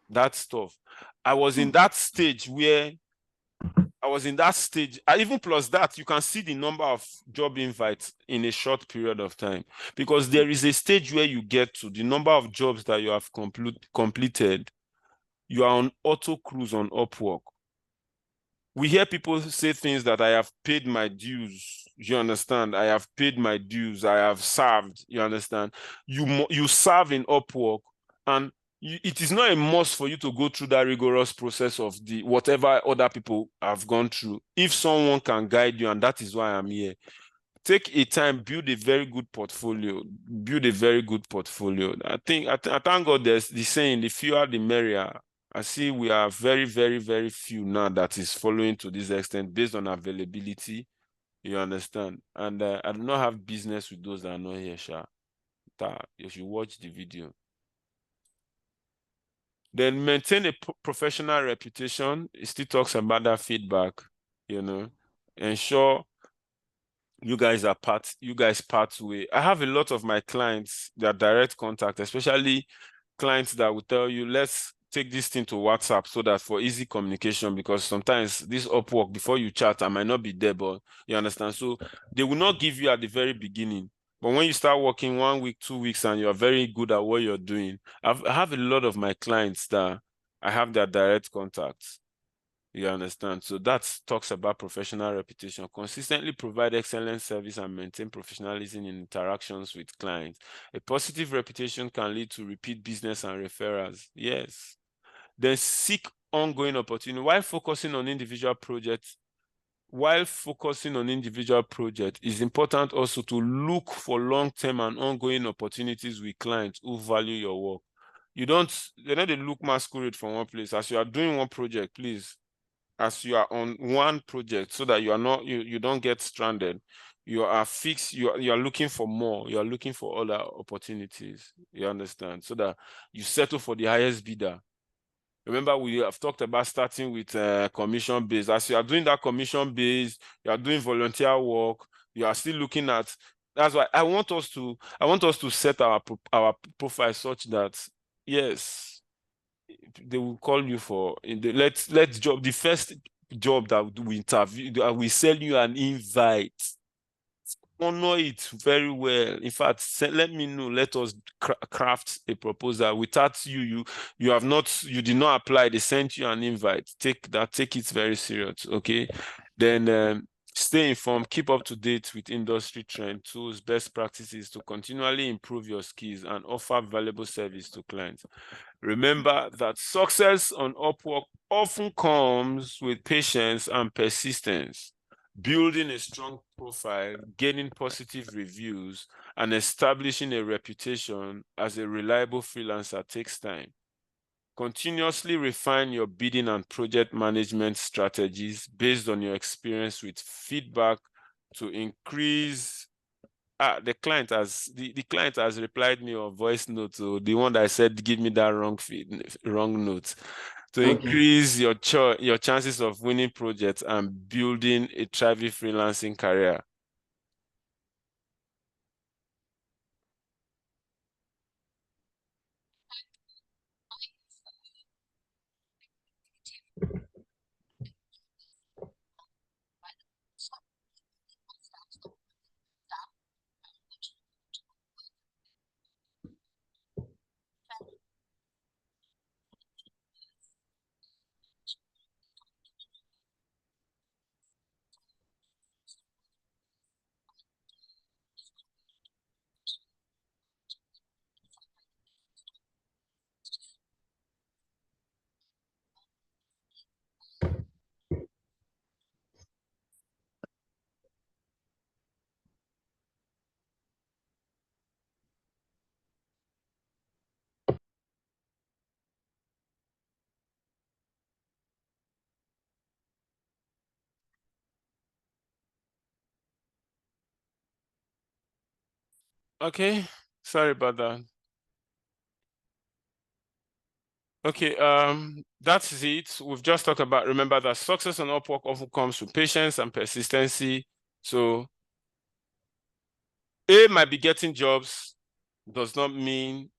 That stuff. I was in that stage, even plus that, you can see the number of job invites in a short period of time, because there is a stage where you get to the number of jobs that you have completed. You are on auto cruise on Upwork. We hear people say things that I have paid my dues. You understand? I have paid my dues. I have served. You understand? You serve in Upwork, and it is not a must for you to go through that rigorous process of the whatever other people have gone through. If someone can guide you, and that is why I'm here. Take a time, build a very good portfolio. I thank God there's the saying, the fewer the merrier. I see we are very, very, very few now that is following to this extent based on availability. You understand? And I do not have business with those that are not here, Sha. You should watch the video. Then maintain a professional reputation. It still talks about that feedback, Ensure you guys part way. I have a lot of my clients that direct contact, especially clients that will tell you, let's take this thing to WhatsApp so that for easy communication, because sometimes this Upwork, before you chat, I might not be there, but you understand. So they will not give you at the very beginning. But when you start working 1 week, 2 weeks, and you're very good at what you're doing, I have a lot of my clients that I have their direct contacts. You understand? So that talks about professional reputation. Consistently provide excellent service and maintain professionalism in interactions with clients. A positive reputation can lead to repeat business and referrals. Yes. Then seek ongoing opportunity while focusing on individual projects. It's important also to look for long-term and ongoing opportunities with clients who value your work. They don't look masquerade from one place. As you are doing one project, please, as you are on one project, so that you don't get stranded. You are fixed, you are looking for more, you are looking for other opportunities, you understand, so that you settle for the highest bidder. Remember, we have talked about starting with commission based. As you are doing that commission based, you are doing volunteer work, you are still looking at. That's why I want us to set our profile such that, yes, they will call you for let's job, the first job that we interview, we sell you an invite. Honor it very well. In fact, let me know. Let us craft a proposal. Without you did not apply. They sent you an invite. Take it very serious. Okay. Then stay informed. Keep up to date with industry trend, tools, best practices to continually improve your skills and offer valuable service to clients. Remember that success on Upwork often comes with patience and persistence. Building a strong profile, gaining positive reviews, and establishing a reputation as a reliable freelancer takes time. Continuously refine your bidding and project management strategies based on your experience with feedback to increase. The client has replied me on voice note, so the one that I said give me that wrong note. To increase your chances of winning projects and building a thriving freelancing career. Okay, sorry about that. Okay, that's it. We've just talked about, remember that success on Upwork often comes with patience and persistency. So A might be getting jobs, does not mean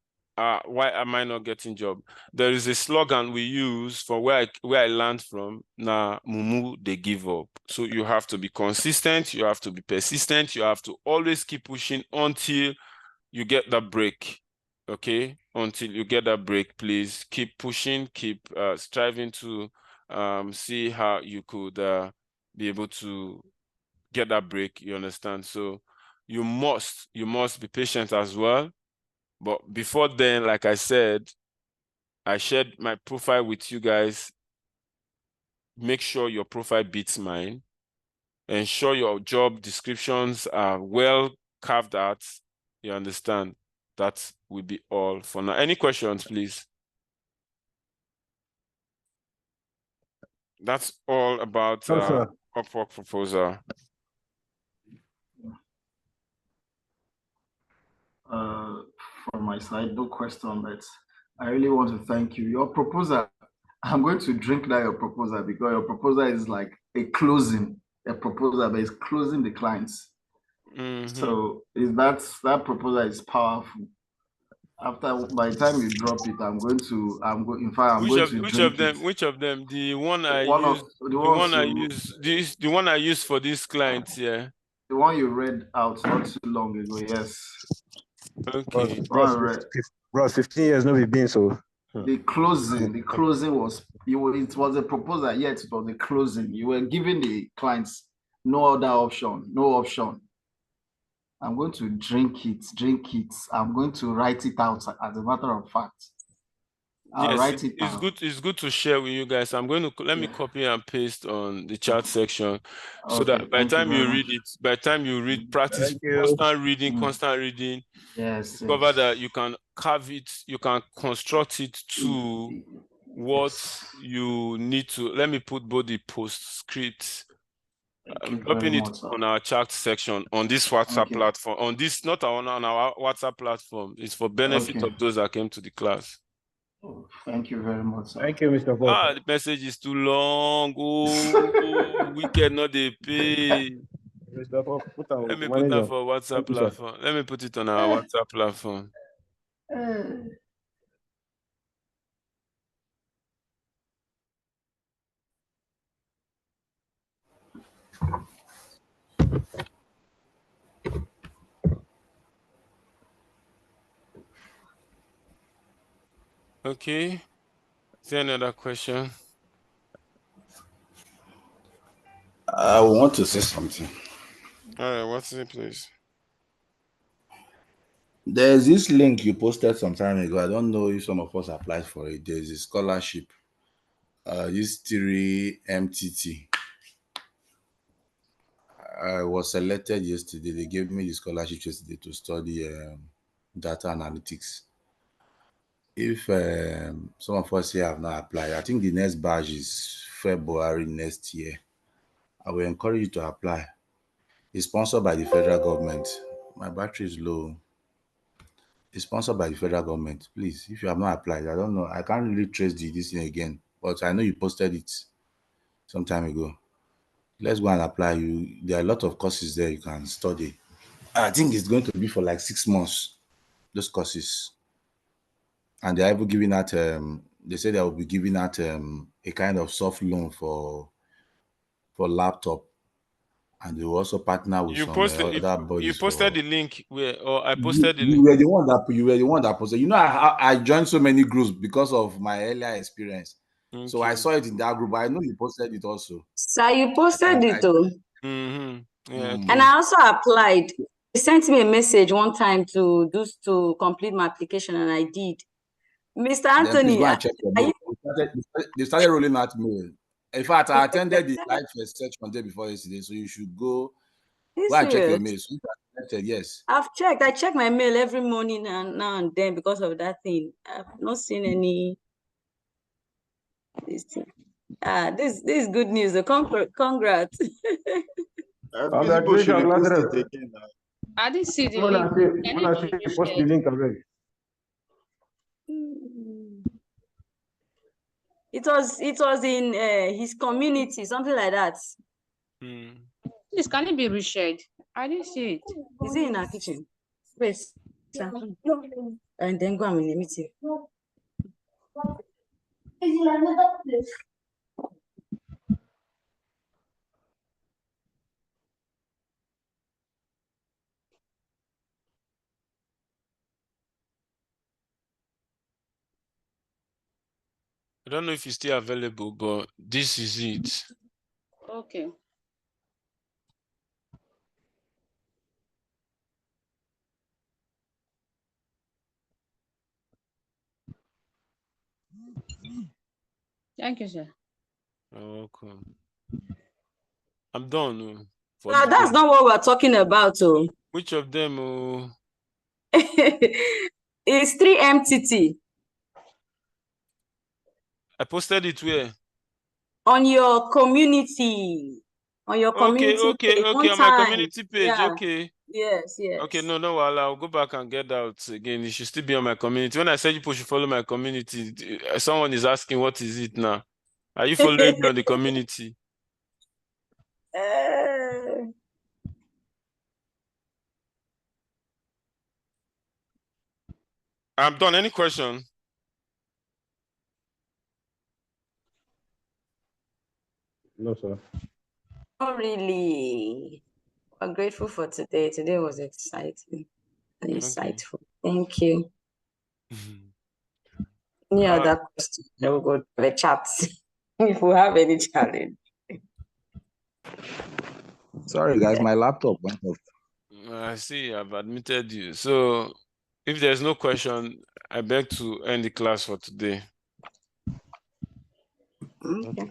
why am I not getting job? There is a slogan we use for where I learned from. Nah, mumu, they give up. So you have to be consistent, you have to be persistent, you have to always keep pushing until you get that break. Okay, until you get that break, please keep pushing, keep striving to see how you could be able to get that break. You understand? So you must be patient as well. But before then, like I said, I shared my profile with you guys. Make sure your profile beats mine. Ensure your job descriptions are well carved out. You understand? That will be all for now. Any questions, please? That's all about Upwork proposal. From my side, no question, but I really want to thank you. Your proposal, I'm going to drink that your proposal because your proposal is like a proposal, but it's closing the clients. So that proposal is powerful. After by the time you drop it, I'm going to Which of them? The one I use for this client, yeah. The one you read out not too long ago, yes. Okay. Bro, 15 years no be been so. The closing was it was a proposal, yet it was the closing. You were giving the clients no other option, no option. I'm going to drink it. I'm going to write it out as a matter of fact. I'll write it it's out. good. It's good to share with you guys. I'm going to let me copy and paste on the chat section, so that by the time you read it, by the time you read, practice constant reading. Yes. Discover that you can carve it, you can construct it to what you need to. Let me put both the postscript. I'm dropping it on our chat section on this WhatsApp platform. On this, not on our WhatsApp platform. It's for benefit of those that came to the class. Oh, thank you very much, sir. Thank you, Mr. Paul. Ah, the message is too long. Oh, we cannot pay. Mr. Paul, put on Let me put manager. that for WhatsApp Thank you, sir. platform. Let me put it on our WhatsApp platform. Okay. Is there another question? I want to say something. All right, what's it, please? There's this link you posted some time ago. I don't know if some of us applied for it. There's a scholarship. This 3MTT. I was selected yesterday. They gave me the scholarship yesterday to study data analytics. If some of us here have not applied, I think the next batch is February next year. I will encourage you to apply. It's sponsored by the federal government. My battery is low. It's sponsored by the federal government. Please, if you have not applied, I don't know. I can't really trace this thing again, but I know you posted it some time ago. Let's go and apply. There are a lot of courses there you can study. I think it's going to be for like 6 months, those courses. And they're even giving out, they say they will be giving out a kind of soft loan for laptop. And they will also partner with some other bodies. You posted the link where, or I You posted the were link. the one that posted. You know, I joined so many groups because of my earlier experience. Okay. So I saw it in that group. I know you posted it also. So you posted it too. Yeah. And I also applied. They sent me a message one time to complete my application, and I did. Mr. Anthony, then please go and check your mail. They started rolling out mail. In fact, I attended the live section day before yesterday, so you should go and check your mail. So yes. I've checked. I check my mail every morning and now and then because of that thing. I've not seen any. This thing. This is good news. Congrats. Congratulations, Lazarus. I didn't see the When link. I say post the link already. It was in his community, something like that. Please, can it be reshared? I didn't see it. Is it in our kitchen? Wait. And then go and meet you. Is in another place? I don't know if it's still available, but this is it. Okay. Thank you, sir. You're welcome. I'm done. No, that's not what we're talking about. Oh. Which of them? Oh? It's 3MTT. I posted it where? On your community. On your community page. Okay. On my community page. Yeah. Okay. Yes. Okay, no, I'll go back and get out again. It should still be on my community. When I said people should follow my community, someone is asking, what is it now? Are you following me on the community? I'm done. Any question? No, sir. Not really. I'm grateful for today. Today was exciting and insightful. Thank you. Any other questions? Then we'll go to the chat if we have any challenge. Sorry, guys, my laptop went off. I see. I've admitted you. So if there's no question, I beg to end the class for today. Okay.